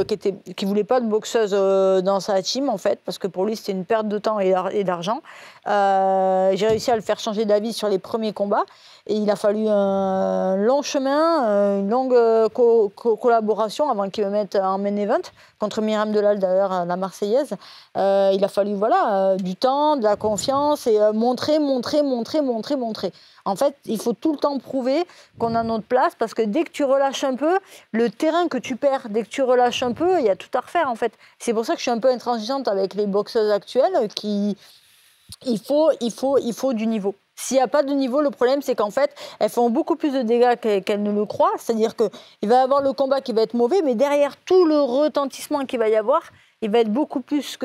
qui voulait pas de boxeuse dans sa team, en fait, parce que pour lui, c'était une perte de temps et d'argent. J'ai réussi à le faire changer d'avis sur les premiers combats. Et il a fallu un long chemin, une longue collaboration avant qu'il me mette en main event, contre Myriam Delal, d'ailleurs, la Marseillaise. Il a fallu du temps, de la confiance et montrer. En fait, il faut tout le temps prouver qu'on a notre place, parce que dès que tu relâches un peu, le terrain que tu perds, dès que tu relâches un peu, il y a tout à refaire, en fait. C'est pour ça que je suis un peu intransigeante avec les boxeuses actuelles, il faut du niveau. S'il n'y a pas de niveau, le problème, c'est qu'en fait, elles font beaucoup plus de dégâts qu'elles ne le croient. C'est-à-dire qu'il va y avoir le combat qui va être mauvais, mais derrière tout le retentissement qu'il va y avoir, il va être beaucoup plus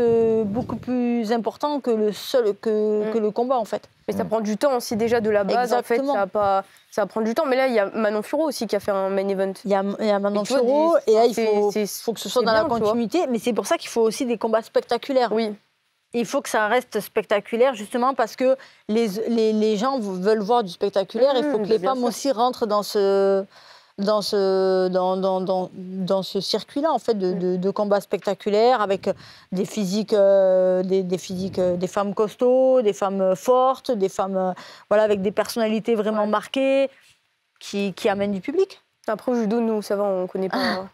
important que le combat, en fait. Mais ça prend du temps aussi, déjà, de la base. Exactement. En fait, ça va prendre du temps. Mais là, il y a Manon Furo aussi qui a fait un main event. Il y a Manon Furo, et là, il faut que ce soit dans la continuité. Mais c'est pour ça qu'il faut aussi des combats spectaculaires. Oui. Il faut que ça reste spectaculaire, justement, parce que les gens veulent voir du spectaculaire. Il faut que les femmes aussi rentrent dans ce circuit-là, en fait, de combats spectaculaires, avec des physiques, des femmes costauds, des femmes fortes, des femmes avec des personnalités vraiment marquées, qui amènent du public. Après, au judo, nous, ça va, on ne connaît pas...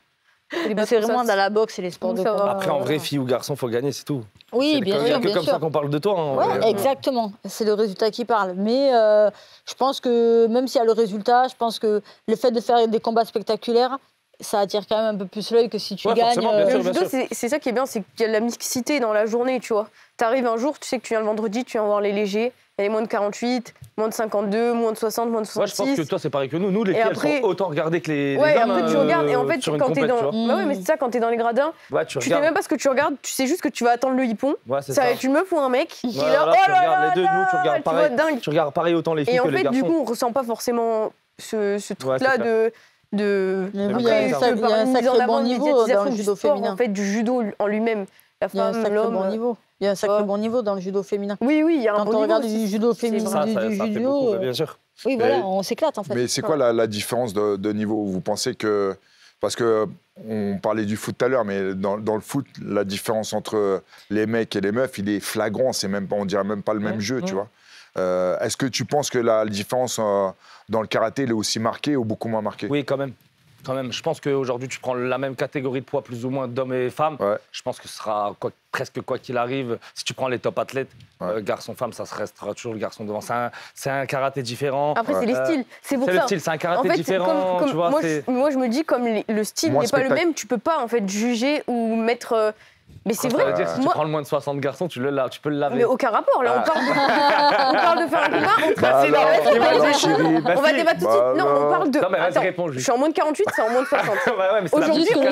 C'est vraiment dans la boxe et les sports de combat. Après, en vrai, fille ou garçon, il faut gagner, c'est tout. Oui, bien sûr. C'est comme ça qu'on parle de toi. Exactement. C'est le résultat qui parle. Mais je pense que même s'il y a le résultat, je pense que le fait de faire des combats spectaculaires, ça attire quand même un peu plus l'œil que si tu gagnes. Le judo, c'est ça qui est bien, c'est qu'il y a de la mixité dans la journée, tu vois. Tu arrives un jour, tu sais que tu viens le vendredi, tu viens voir les légers. Il y a les moins de 48, moins de 52, moins de 60, moins de 66. Moi, je pense que toi, c'est pareil que nous. Nous, les filles, elles sont autant regardées que les hommes. Après, tu regardes. Et en fait, quand t'es dans... mais c'est ça, quand t'es dans les gradins, tu sais même pas ce que tu regardes. Tu sais juste que tu vas attendre le hippon. Ça va être une meuf ou un mec qui est là. Tu regardes les deux. Nous, tu regardes pareil. Tu regardes pareil autant les filles que les garçons. Et en fait, du coup, on ressent pas forcément ce truc-là de... Il y a un sacré bon niveau dans le judo féminin. En fait, du judo en lui-même. La femme, l'homme... Il y a un sacré bon niveau dans le judo féminin. Oui, il y a un bon niveau. Quand on regarde du judo féminin, du judo... Bien sûr. Oui, voilà, on s'éclate, en fait. Mais c'est quoi la différence de niveau ? Vous pensez que... Parce qu'on parlait du foot tout à l'heure, mais dans le foot, la différence entre les mecs et les meufs, il est flagrant. On dirait même pas le même jeu, tu vois. Est-ce que tu penses que la différence dans le karaté, elle est aussi marquée ou beaucoup moins marquée ? Oui, quand même. Je pense qu'aujourd'hui, tu prends la même catégorie de poids, plus ou moins, d'hommes et femmes. Ouais. Je pense que ce sera presque quoi qu'il arrive. Si tu prends les top athlètes, garçon-femme, ça restera toujours le garçon devant. C'est un karaté différent. Après, c'est les styles. C'est pour ça. C'est le style, c'est un karaté différent. Tu vois, moi, je me dis, comme le style n'est pas le même, tu peux pas en fait juger ou mettre Mais c'est Ça vrai. veut dire que si tu prends le moins de 60 garçons, tu peux le laver. Mais aucun rapport. Là, on parle de faire un combat. On va débattre tout de suite. Non, on parle de. Non, mais vas-y, Attends, réponds, je suis en moins de 48, c'est en moins de 60. Aujourd'hui, on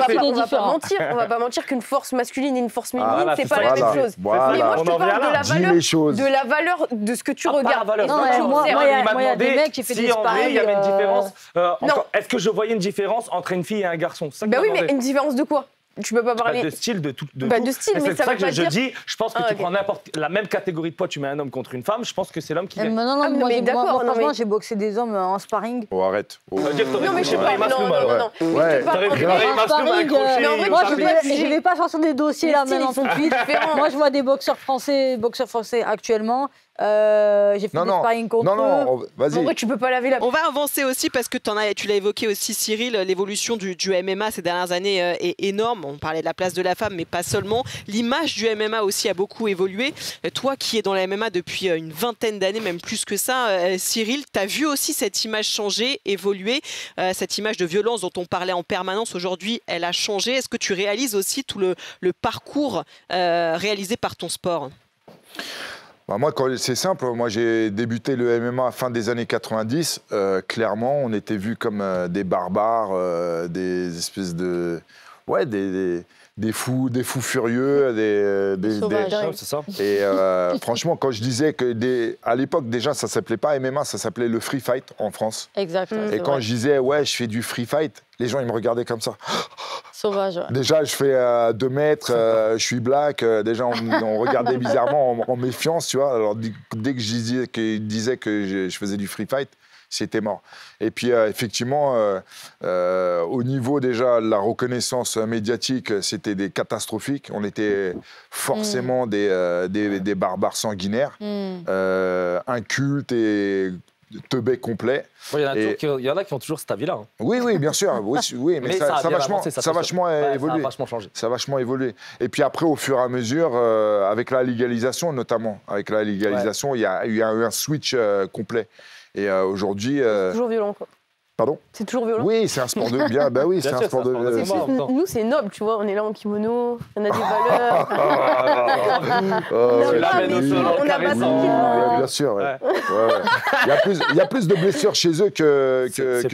va pas mentir qu'une force masculine et une force féminine, c'est pas la même chose. Mais moi, je te parle de la valeur de ce que tu regardes. Moi, il y a des mecs qui font des sparring. Il y avait une différence. Est-ce que je voyais une différence entre une fille et un garçon? Bah oui, mais une différence de quoi? Tu peux pas parler de style, de tout. De style, mais ça va pas dire. Je dis, je pense que tu prends la même catégorie de poids, tu mets un homme contre une femme, je pense que c'est l'homme qui gagne. Non, moi, franchement, j'ai boxé des hommes en sparring. Oh, arrête. Ça veut dire que non, mais je sais pas. Non. Je vais pas sortir des dossiers là maintenant tout de suite. Moi, je vois des boxeurs français actuellement. J'ai fait des sparring contre eux. Non, vas-y. En vrai, tu peux pas laver la. On va avancer aussi parce que tu l'as évoqué aussi, Cyril, l'évolution du MMA ces dernières années est énorme. On parlait de la place de la femme, mais pas seulement. L'image du MMA aussi a beaucoup évolué. Toi qui es dans la MMA depuis une vingtaine d'années, même plus que ça, Cyril, tu as vu aussi cette image changer, évoluer. Cette image de violence dont on parlait en permanence aujourd'hui, elle a changé. Est-ce que tu réalises aussi tout le parcours réalisé par ton sport ? Moi, c'est simple. Moi, j'ai débuté le MMA fin des années 90. Clairement, on était vus comme des barbares, des espèces de... Ouais, des fous furieux, des c'est ça. Et franchement, quand je disais que à l'époque déjà, ça s'appelait pas MMA, ça s'appelait le free fight en France. Exact. Et quand je disais ouais, je fais du free fight, les gens ils me regardaient comme ça. Sauvage. Ouais. Déjà, je fais 2 mètres, je suis black. Déjà, on regardait bizarrement en méfiance, tu vois. Alors dès que je disais que je faisais du free fight, c'était mort. Et puis, effectivement, au niveau déjà de la reconnaissance médiatique, c'était des catastrophiques. On était forcément des barbares sanguinaires, incultes et teubés complets. Il y en a qui ont toujours cet avis-là. Hein. Oui, bien sûr. Oui, mais ça a vachement évolué. Ça a vachement évolué. Et puis après, au fur et à mesure, avec la légalisation notamment, il y a eu un switch complet. Et aujourd'hui... C'est toujours violent, quoi. Pardon ? C'est toujours violent. Oui, c'est un sport de... c'est un sport de... Nous, c'est noble, tu vois. On est là en kimono, on a des valeurs. On a pas tranquillement. Bien sûr, ouais. Il y a plus de blessures chez eux que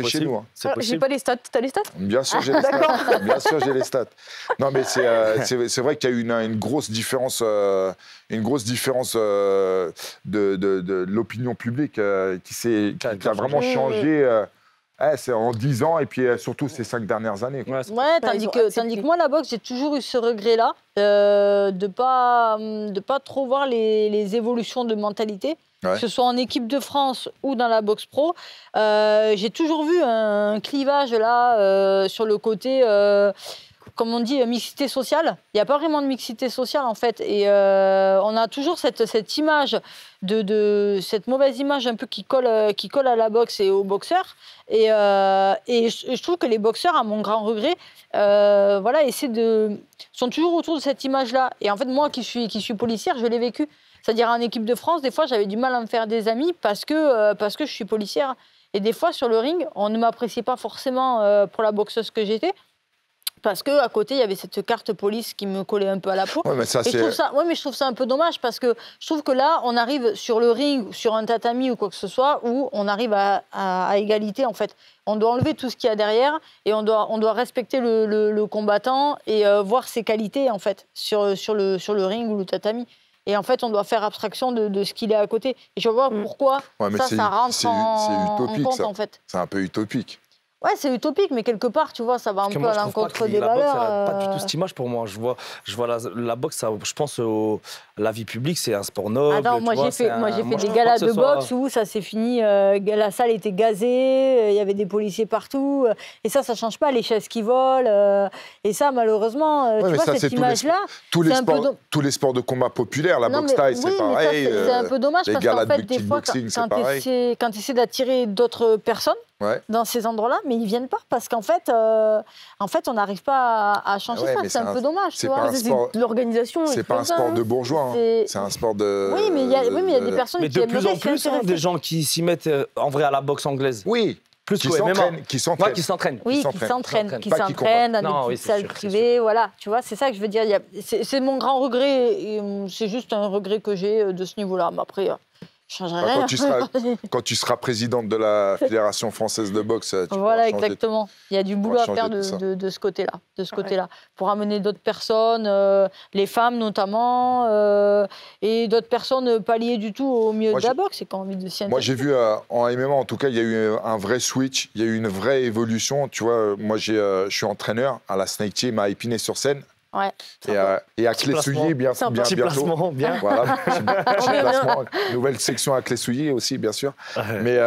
chez nous. Hein. J'ai pas les stats. T'as les stats ? Bien sûr, j'ai les stats. Bien sûr, j'ai les stats. Non, mais c'est vrai qu'il y a eu une grosse différence... de l'opinion publique qui a vraiment changé. C'est en 10 ans et puis surtout ces 5 dernières années. Quoi. Tandis que moi, la boxe, j'ai toujours eu ce regret-là de pas trop voir les évolutions de mentalité, que ce soit en équipe de France ou dans la boxe pro. J'ai toujours vu un clivage là sur le côté... comme on dit, mixité sociale. Il n'y a pas vraiment de mixité sociale, en fait. Et on a toujours cette image, cette mauvaise image un peu qui colle à la boxe et aux boxeurs. Et je trouve que les boxeurs, à mon grand regret, sont toujours autour de cette image-là. Et en fait, moi, qui suis policière, je l'ai vécu. C'est-à-dire, en équipe de France, des fois, j'avais du mal à me faire des amis parce que je suis policière. Et des fois, sur le ring, on ne m'appréciait pas forcément pour la boxeuse que j'étais. Parce qu'à côté, il y avait cette carte police qui me collait un peu à la peau. Mais je trouve ça un peu dommage parce que je trouve que là, on arrive sur le ring, sur un tatami ou quoi que ce soit, où on arrive à égalité, en fait. On doit enlever tout ce qu'il y a derrière et on doit respecter le combattant et voir ses qualités, en fait, sur le ring ou le tatami. Et en fait, on doit faire abstraction de ce qu'il est à côté. Et je vois pourquoi ça rentre en compte, en fait. C'est un peu utopique. Ouais, c'est utopique, mais quelque part, tu vois, ça va un peu à l'encontre des valeurs. La boxe, pas du tout cette image pour moi. Je vois la boxe, je pense la vie publique, c'est un sport noble. Attends, moi j'ai fait des galas de boxe où ça s'est fini, la salle était gazée, il y avait des policiers partout, et ça change pas, les chaises qui volent, et ça, malheureusement, tu vois, cette image-là... Tous les sports de combat populaires, la boxe thaï, c'est pareil. C'est un peu dommage, parce qu'en fait, des fois, quand tu essaies d'attirer d'autres personnes, dans ces endroits-là, mais ils viennent pas parce qu'en fait, on n'arrive pas à changer ça. C'est un peu dommage. C'est l'organisation. C'est pas un sport de bourgeois. C'est un sport de. Oui, mais il y a des personnes qui aiment. Mais de plus en plus, des gens qui s'y mettent en vrai à la boxe anglaise. Oui. Plus qu'au MMA. Qui s'entraînent. Oui, qui s'entraînent dans des petites salles privées. Voilà, tu vois, c'est ça que je veux dire. C'est mon grand regret. C'est juste un regret que j'ai de ce niveau-là. Mais après, je ne changerai rien. Quand tu seras présidente de la Fédération française de boxe, voilà, exactement. Il y a du boulot à faire de ce côté-là. Pour amener d'autres personnes, les femmes notamment, et d'autres personnes pas liées du tout au milieu de la boxe et qui ont envie de s'y intéresser. Moi, j'ai vu en MMA, en tout cas, il y a eu un vrai switch, il y a eu une vraie évolution. Tu vois, moi, je suis entraîneur à la Snake Team à Épinay-sur-Seine. Ouais, et à Clé-Souilly, bientôt. Petit placement, bien. Voilà, petit placement. Nouvelle section à Clé-Souilly aussi, bien sûr. Mais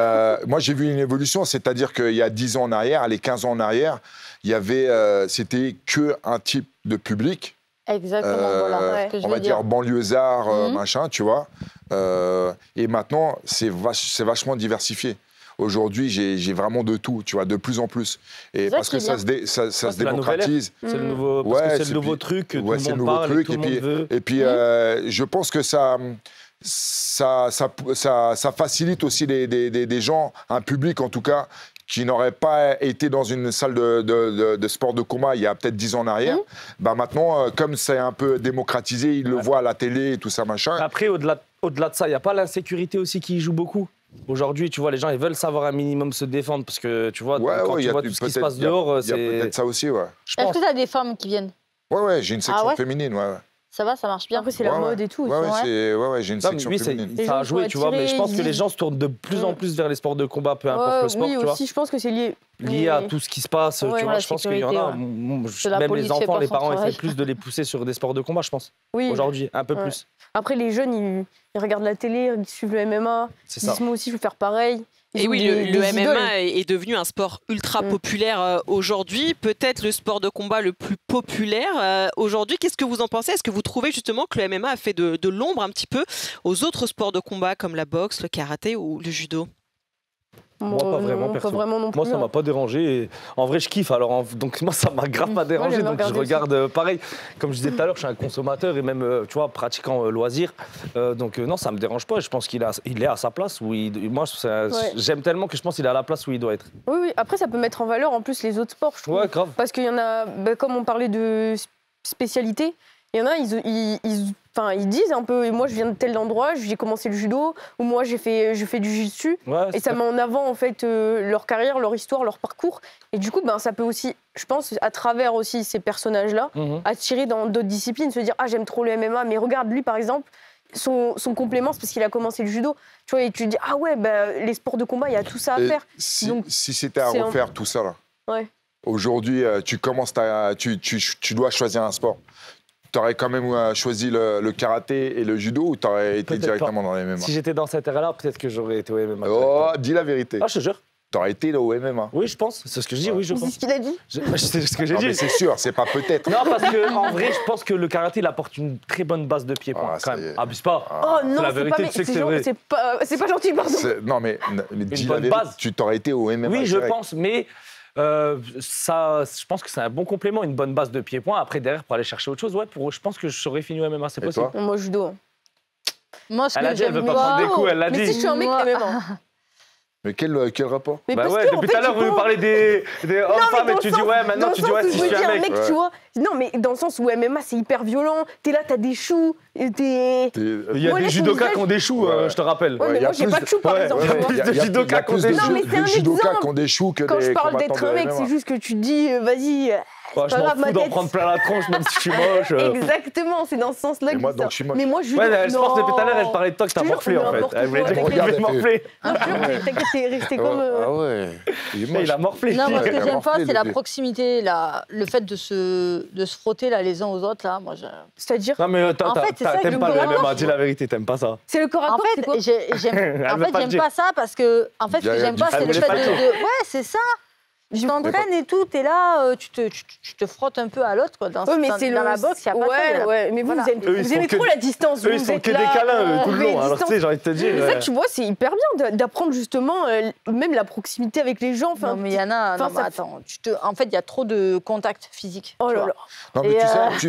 moi, j'ai vu une évolution, c'est-à-dire qu'il y a 10 ans en arrière, les 15 ans en arrière, il y avait, c'était qu'un type de public. Exactement, voilà. On va dire banlieusard, machin, tu vois. Et maintenant, c'est vachement diversifié. Aujourd'hui, j'ai vraiment de tout, tu vois, de plus en plus. Et parce que ça se démocratise. C'est le nouveau, parce que c'est le nouveau truc, tout le monde parle, tout le monde veut. Et puis, je pense que ça facilite aussi des gens, un public en tout cas, qui n'auraient pas été dans une salle de sport de combat il y a peut-être 10 ans en arrière. Bah maintenant, comme c'est un peu démocratisé, ils le voient à la télé et tout ça, machin. Après, au-delà de ça, il n'y a pas l'insécurité aussi qui y joue beaucoup. Aujourd'hui, tu vois, les gens, ils veulent savoir un minimum se défendre parce que, tu vois, quand tu vois tout ce qui se passe dehors, c'est... Il y a peut-être ça aussi, ouais. Est-ce que tu as des femmes qui viennent ? Ouais, j'ai une section féminine, ouais. Ça va, ça marche bien. Après, c'est la mode et tout. Ouais, j'ai une section féminine. Ça a joué, tu vois, mais je pense que les gens se tournent de plus en plus vers les sports de combat, peu importe le sport, tu vois. Oui, aussi, je pense que c'est lié à tout ce qui se passe, tu vois. Je pense qu'il y en a, même les enfants, les parents essaient plus de les pousser sur des sports de combat, je pense. Aujourd'hui, un peu plus. Après, les jeunes, ils regardent la télé, ils suivent le MMA. Ils disent, moi aussi, je veux faire pareil. Et oui, le MMA est devenu un sport ultra populaire aujourd'hui, peut-être le sport de combat le plus populaire aujourd'hui. Qu'est-ce que vous en pensez ? Est-ce que vous trouvez justement que le MMA a fait de l'ombre un petit peu aux autres sports de combat comme la boxe, le karaté ou le judo ? Moi, pas vraiment, perso. Non plus, moi, ça m'a pas dérangé. Et en vrai, je kiffe. Alors, donc, moi, ça m'a grave pas dérangé. Donc, je regarde pareil. Comme je disais tout à l'heure, je suis un consommateur et même, tu vois, pratiquant loisir. Donc, non, ça me dérange pas. Je pense qu'il est à sa place. Moi, j'aime tellement que je pense qu'il est à la place où il doit être. Oui. Après, ça peut mettre en valeur en plus les autres sports, je trouve. Ouais, grave. Parce qu'il y en a, comme on parlait de spécialité, il y en a, ils disent un peu, moi je viens de tel endroit, j'ai commencé le judo, ou moi je fais du jiu-jitsu, et ça met en avant en fait leur carrière, leur histoire, leur parcours. Et du coup, ça peut aussi, je pense, à travers aussi ces personnages-là, attirer dans d'autres disciplines, se dire ah j'aime trop le MMA, mais regarde lui par exemple, son complément c'est parce qu'il a commencé le judo, tu vois, et tu te dis ah ouais, les sports de combat, il y a tout ça à faire. Donc, si c'était à refaire tout ça là, aujourd'hui tu dois choisir un sport. T'aurais quand même choisi le karaté et le judo ou t'aurais été directement dans les MMA ? Si j'étais dans cette ère-là, peut-être que j'aurais été au MMA. Oh, dis la vérité. Ah, je te jure. T'aurais été au MMA. Oui, je pense. C'est ce que je dis, oui, je pense. C'est ce qu'il a dit. C'est ce que j'ai dit. Mais c'est sûr, c'est pas peut-être. Non, parce qu'en vrai, je pense que le karaté, il apporte une très bonne base de pied-point, quand même. Abuse pas. Oh non, la vérité, tu sais que c'est vrai. C'est pas gentil, pardon. Non, mais dis la vérité, tu t'aurais été au MMA. Oui, je pense, mais... ça, je pense que c'est un bon complément, une bonne base de pied-point. Après, derrière, pour aller chercher autre chose, je pense que je saurais finir au MMA, c'est possible. Moi, judo. Moi, elle a dit, elle veut pas prendre des coups, elle l'a dit. Mais si je suis un mec, MMA. Mais quel rapport ? Mais depuis tout à l'heure, vous nous parlez des hommes-femmes et tu dis maintenant tu dis si je suis un mec. Tu vois. Non, mais dans le sens où MMA, c'est hyper violent. T'es là, t'as des choux. Il y a des judokas qui ont des choux, je te rappelle. Ouais, mais moi, j'ai pas de choux, par exemple. Il y a des judokas qui ont des choux. Non, mais c'est un exemple. Quand je parle d'être un mec, c'est juste que tu te dis, vas-y... je m'en fous d'en prendre plein la tronche, même si je suis moche. Exactement, c'est dans ce sens-là que moi, donc, je suis moche. Mais moi, je je pense depuis tout à l'heure, elle parlait de toi que t'as morflé, en fait. Elle voulait dire qu'il avait morflé. T'inquiète, t'es resté comme... Ah ouais. Il a morflé. Non, moi, ce que j'aime pas, c'est la proximité, le fait de se frotter les uns aux autres, là. Moi, c'est-à-dire... Non, mais t'aimes pas le MMA, dis la vérité, t'aimes pas ça. C'est le corps à corps, c'est quoi ? j'aime pas ça parce que, en fait, ce que j'aime pas, c'est le fait de... Ouais, c'est ça. Tu t'entraînes et tout, t'es là, tu te frottes un peu à l'autre. Dans la boxe, il n'y a pas ça. Ouais, mais vous aimez trop la distance. Eux, ils sont que des câlins tout le long. Alors, tu sais, j'ai envie de te dire. Mais ça, tu vois, c'est hyper bien d'apprendre justement même la proximité avec les gens. Non, mais il y en a. Attends. En fait, il y a trop de contact physique. Oh là là. Non,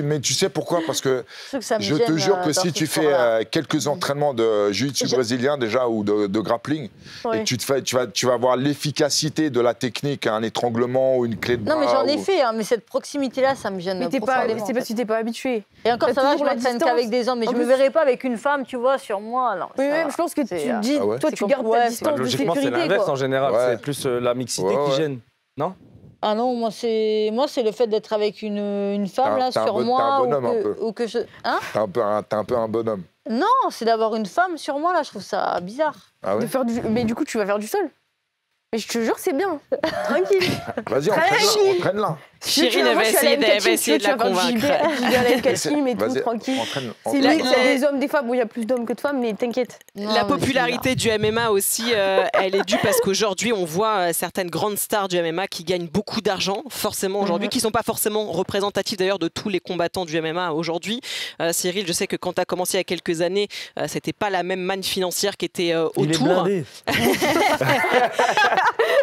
mais tu sais pourquoi? Parce que je te jure que si tu fais quelques entraînements de jiu-jitsu brésilien déjà ou de grappling, et tu vas voir l'efficacité de la technique, un étranglement ou une clé de bras. Non, mais j'en ai fait, mais cette proximité-là, ça me gêne. Mais c'est parce que t'es pas habitué. Et encore, ça va, je m'entraîne qu'avec des hommes, mais je me verrais pas avec une femme, tu vois, sur moi. Non, oui, je pense que tu dis, toi, tu gardes ta distance de sécurité. Logiquement, c'est l'inverse en général. C'est plus la mixité qui gêne, non? Ah non, moi c'est le fait d'être avec une femme là sur moi ou que je. Hein? T'es un peu un bonhomme. Non, c'est d'avoir une femme sur moi là, je trouve ça bizarre. Ah ouais? Mais du coup, tu vas faire du sol. Mais je te jure, c'est bien. Tranquille. Vas-y, entraîne-la. Chirine va essayer de la convaincre. Je vais aller avec Kasim et tout, tranquille. C'est des hommes, des femmes. Bon, il y a plus d'hommes que de femmes, mais t'inquiète. La popularité du MMA aussi, elle est due parce qu'aujourd'hui, on voit certaines grandes stars du MMA qui gagnent beaucoup d'argent, forcément aujourd'hui, qui ne sont pas forcément représentatifs d'ailleurs de tous les combattants du MMA aujourd'hui. Cyril, je sais que quand tu as commencé il y a quelques années, c'était pas la même manne financière qui était autour. Il est blindé.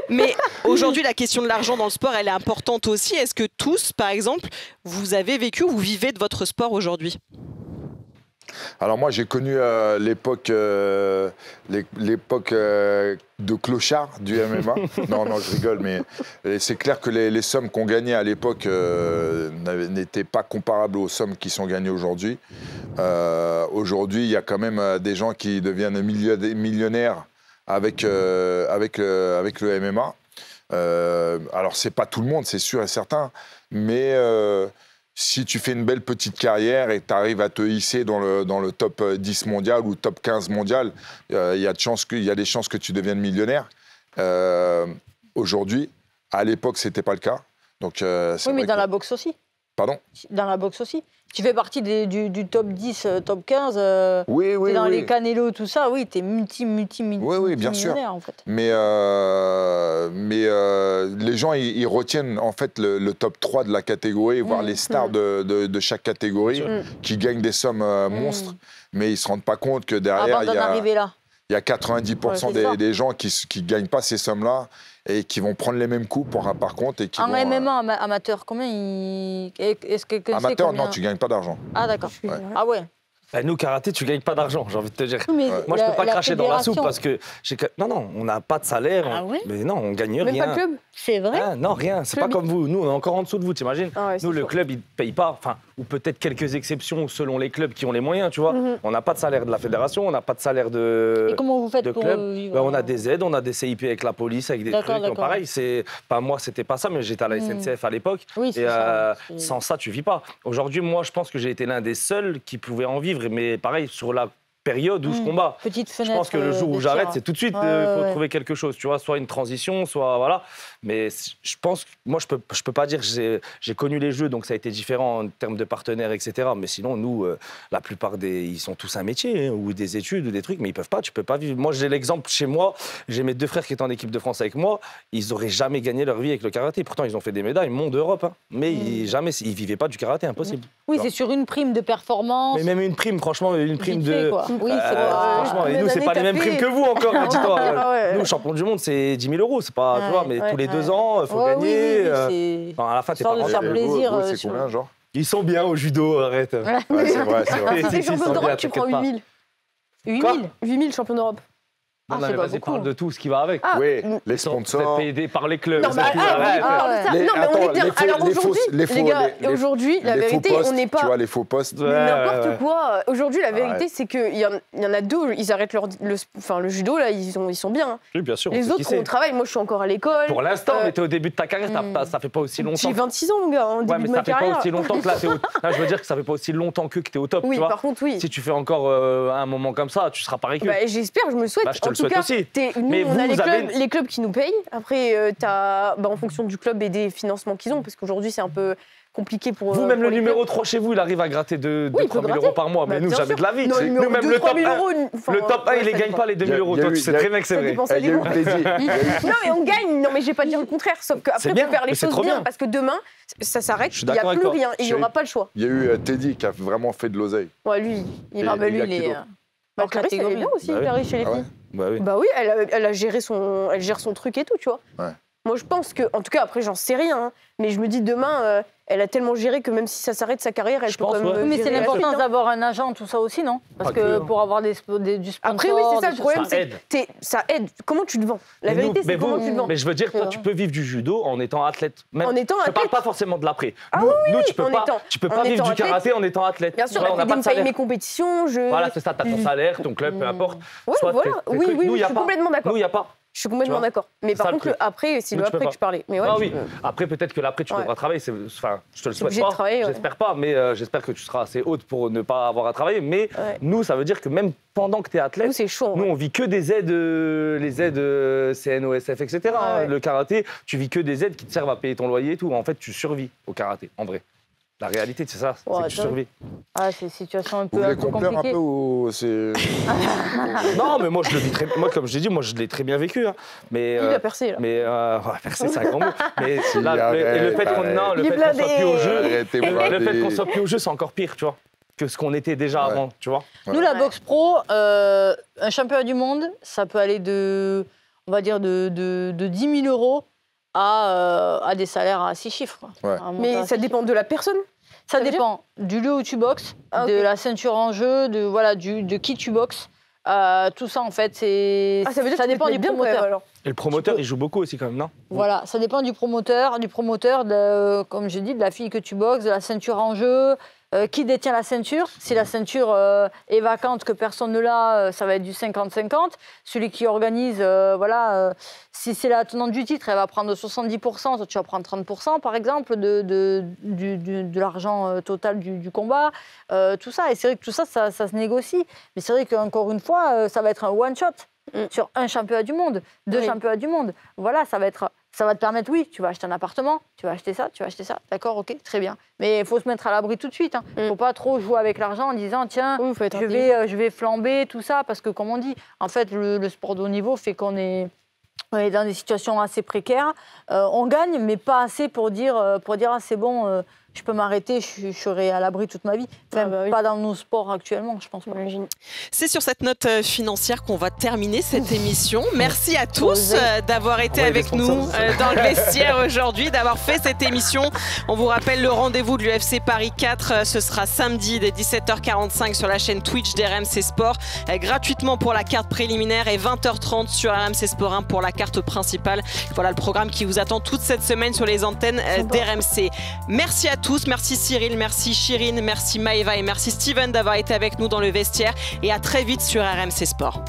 Mais aujourd'hui, la question de l'argent dans le sport, elle est importante aussi. Est-ce que tous, par exemple, vous avez vécu ou vous vivez de votre sport aujourd'hui ? Alors moi, j'ai connu l'époque de clochard du MMA. Non, je rigole, mais c'est clair que les sommes qu'on gagnait à l'époque n'étaient pas comparables aux sommes qui sont gagnées aujourd'hui. Aujourd'hui, il y a quand même des gens qui deviennent millionnaires avec le MMA. Alors, c'est pas tout le monde, c'est sûr et certain, mais si tu fais une belle petite carrière et que tu arrives à te hisser dans le top 10 mondial ou top 15 mondial, il y a des chances que tu deviennes millionnaire. Aujourd'hui, à l'époque, c'était pas le cas. Donc, oui, mais dans la boxe aussi. Pardon ? Dans la boxe aussi. Tu fais partie du top 10, top 15. Oui, t'es dans les Canelo, tout ça. Oui, t'es oui, bien sûr. En fait. Mais les gens, ils retiennent en fait le top 3 de la catégorie, voire les stars de chaque catégorie, qui gagnent des sommes monstres. Mais ils ne se rendent pas compte que derrière, il y a 90% des gens qui ne gagnent pas ces sommes-là et qui vont prendre les mêmes coups par contre. Et qui en MMA amateur, combien est-ce que amateur, non, tu ne gagnes pas d'argent. Ah d'accord. Ouais. Ah ouais. Bah, nous, karaté, tu gagnes pas d'argent, j'ai envie de te dire. Mais moi, je peux pas cracher dans la soupe parce que... Non, on n'a pas de salaire. Ah ouais? Mais non, on gagne même rien. Pas de club? C'est vrai? Non, rien. C'est pas comme vous. Nous, on est encore en dessous de vous, t'imagines? Nous, le club, il ne paye pas. Enfin, ou peut-être quelques exceptions selon les clubs qui ont les moyens, tu vois. On n'a pas de salaire de la fédération, on n'a pas de salaire de Et comment vous faites pour vivre? On a des aides, on a des CIP avec la police, avec des trucs. Donc, pareil, moi, c'était pas ça, mais j'étais à la SNCF à l'époque. Oui, et sans ça, tu vis pas. Aujourd'hui, moi, je pense que j'ai été l'un des seuls qui pouvaient en vivre. Mais pareil, sur la période où je combats. Petite fenêtre. Je pense que le jour où j'arrête, c'est tout de suite, faut trouver quelque chose, tu vois, soit une transition, soit voilà. Mais je pense que moi, je peux pas dire que j'ai connu les jeux, donc ça a été différent en termes de partenaires, etc. Mais sinon, nous, la plupart ils sont tous un métier, ou des études, ou des trucs, mais tu peux pas vivre. Moi, j'ai l'exemple chez moi, j'ai mes 2 frères qui étaient en équipe de France avec moi, ils auraient jamais gagné leur vie avec le karaté. Pourtant, ils ont fait des médailles, monde d'Europe, hein. Mais ils vivaient pas du karaté, impossible. Oui, c'est sur une prime de performance. Mais même une prime, franchement, une prime de... Oui, c'est franchement, et nous, c'est pas les mêmes primes que vous encore. Nous, champion du monde, c'est 10 000 €, c'est pas, tu vois, mais tous les 2 ans, il faut gagner. À la fin, t'es pas de faire plaisir. C'est combien, genre? Ils sont bien au judo, arrête. Ouais, c'est vrai. Si t'es champion d'Europe, tu prends 8 000. 8 000 8 000 champion d'Europe. Non, mais vas-y, parle de tout ce qui va avec. Oui, les sponsors. Vous êtes payé par les clubs. Non, alors aujourd'hui, les gars, aujourd'hui, la vérité, on n'est pas... Tu vois, les faux postes. N'importe quoi. Aujourd'hui, la vérité, c'est qu'il y en a 2, ils arrêtent le judo, là, ils sont bien. Oui, bien sûr. Les autres, on travaille. Moi, je suis encore à l'école. Pour l'instant, mais t'es au début de ta carrière, ça fait pas aussi longtemps. J'ai 26 ans, mon gars, en début de ma carrière. Ouais, mais ça fait pas aussi longtemps que là, t'es au... Là, je veux dire que ça fait pas aussi longtemps que t'es au top, tu vois. Oui, par contre, oui. Si tu fais encore un moment comme ça, tu seras pareil que... J'espère, je me le souhaite. Je te le souhaite aussi. Nous, on a les clubs qui nous payent. Après, en fonction du club et des financements qu'ils ont, parce qu'aujourd'hui, c'est un peu compliqué pour. Vous, même pour le numéro 3 chez vous, il arrive à gratter 2-3 000 euros par mois. Mais nous, jamais de la vie. Nous, même le top 1, il ne gagne pas les 2 000 euros. Toi, tu sais très bien que c'est vrai. Non, mais on gagne. Non, mais je vais pas dire le contraire. Sauf qu'après, il faut faire les choses bien. Parce que demain, ça s'arrête, il n'y a plus rien. Il n'y aura pas le choix. Il y a eu Teddy qui a vraiment fait de l'oseille. Ouais, lui, il est. Clarisse, elle est bien aussi, Clarisse, chez les filles. Bah oui, elle gère son truc et tout, tu vois. Moi, je pense que, en tout cas, après, j'en sais rien, mais je me dis demain, elle a tellement géré que même si ça s'arrête sa carrière, elle peut quand même. Mais c'est l'importance d'avoir un agent, tout ça aussi, non? Parce que pour avoir du sponsor. Après, oui, c'est ça le problème, c'est ça aide. Comment tu te vends? La vérité, c'est comment tu te vends. Mais je veux dire, toi, tu peux vivre du judo en étant athlète. En étant athlète. Je parle pas forcément de l'après. Ah oui, nous, tu peux pas vivre du karaté en étant athlète. Bien sûr, on me paye mes compétitions. Voilà, c'est ça, t'as ton salaire, ton club, peu importe. Ouais, voilà. Oui, je suis complètement d'accord. Nous, il n'y a pas. Je suis complètement d'accord. Mais par contre, après, c'est le après que je parlais. Mais oui. Après, peut-être que l'après, tu devras travailler. Enfin, je te le souhaite pas. J'espère pas, mais j'espère que tu seras assez haute pour ne pas avoir à travailler. Mais nous, ça veut dire que même pendant que tu es athlète, nous, c'est chaud. Nous, on vit que des aides, les aides CNOSF, etc. Le karaté, tu vis que des aides qui te servent à payer ton loyer et tout. En fait, tu survis au karaté, en vrai. La réalité, c'est ça, c'est que tu survis. Ah, c'est une situation un peu compliquée. Vous voulez qu'on pleure un peu ou c'est... Non, mais moi, je le vis très... Moi, comme je l'ai dit, moi, je l'ai très bien vécu. Hein. Mais, il a percé, là. Mais, percé, c'est un grand mot. Mais là, le fait qu'on soit plus au jeu, c'est encore pire, tu vois, que ce qu'on était déjà avant, tu vois. Nous, la boxe pro, un championnat du monde, ça peut aller de, on va dire, de 10 000 euros à des salaires à 6 chiffres. Quoi. Mais ça dépend de la personne? Ça dépend du lieu où tu boxes, de la ceinture en jeu, de qui tu boxes. Tout ça, en fait, ça dépend du promoteur. Et le promoteur, il joue beaucoup aussi quand même, non? Voilà, ça dépend du promoteur, comme je dis, de la fille que tu boxes, de la ceinture en jeu. Qui détient la ceinture? Si la ceinture est vacante, que personne ne l'a, ça va être du 50-50. Celui qui organise, si c'est la tenante du titre, elle va prendre 70%, toi tu vas prendre 30% par exemple de l'argent total du combat. Tout ça, et c'est vrai que tout ça, ça se négocie. Mais c'est vrai qu'encore une fois, ça va être un one-shot sur un championnat du monde, deux championnats du monde. Voilà, ça va te permettre, oui, tu vas acheter un appartement, tu vas acheter ça, d'accord, ok, très bien. Mais il faut se mettre à l'abri tout de suite. Il ne faut pas trop jouer avec l'argent en disant, tiens, je vais flamber, tout ça, parce que comme on dit, en fait, le sport de haut niveau fait qu'on est dans des situations assez précaires. On gagne, mais pas assez pour dire ah, c'est bon, je peux m'arrêter, je serai à l'abri toute ma vie. Enfin, pas dans nos sports actuellement, je pense pas. C'est sur cette note financière qu'on va terminer cette émission. Merci à tous d'avoir été avec nous dans le vestiaire aujourd'hui, d'avoir fait cette émission. On vous rappelle le rendez-vous de l'UFC Paris 4. Ce sera samedi dès 17h45 sur la chaîne Twitch d'RMC Sport, gratuitement pour la carte préliminaire, et 20h30 sur RMC Sport 1 pour la carte principale. Voilà le programme qui vous attend toute cette semaine sur les antennes d'RMC. Merci à tous, merci Cyril, merci Chirine, merci Maëva et merci Steven d'avoir été avec nous dans le vestiaire, et à très vite sur RMC Sport.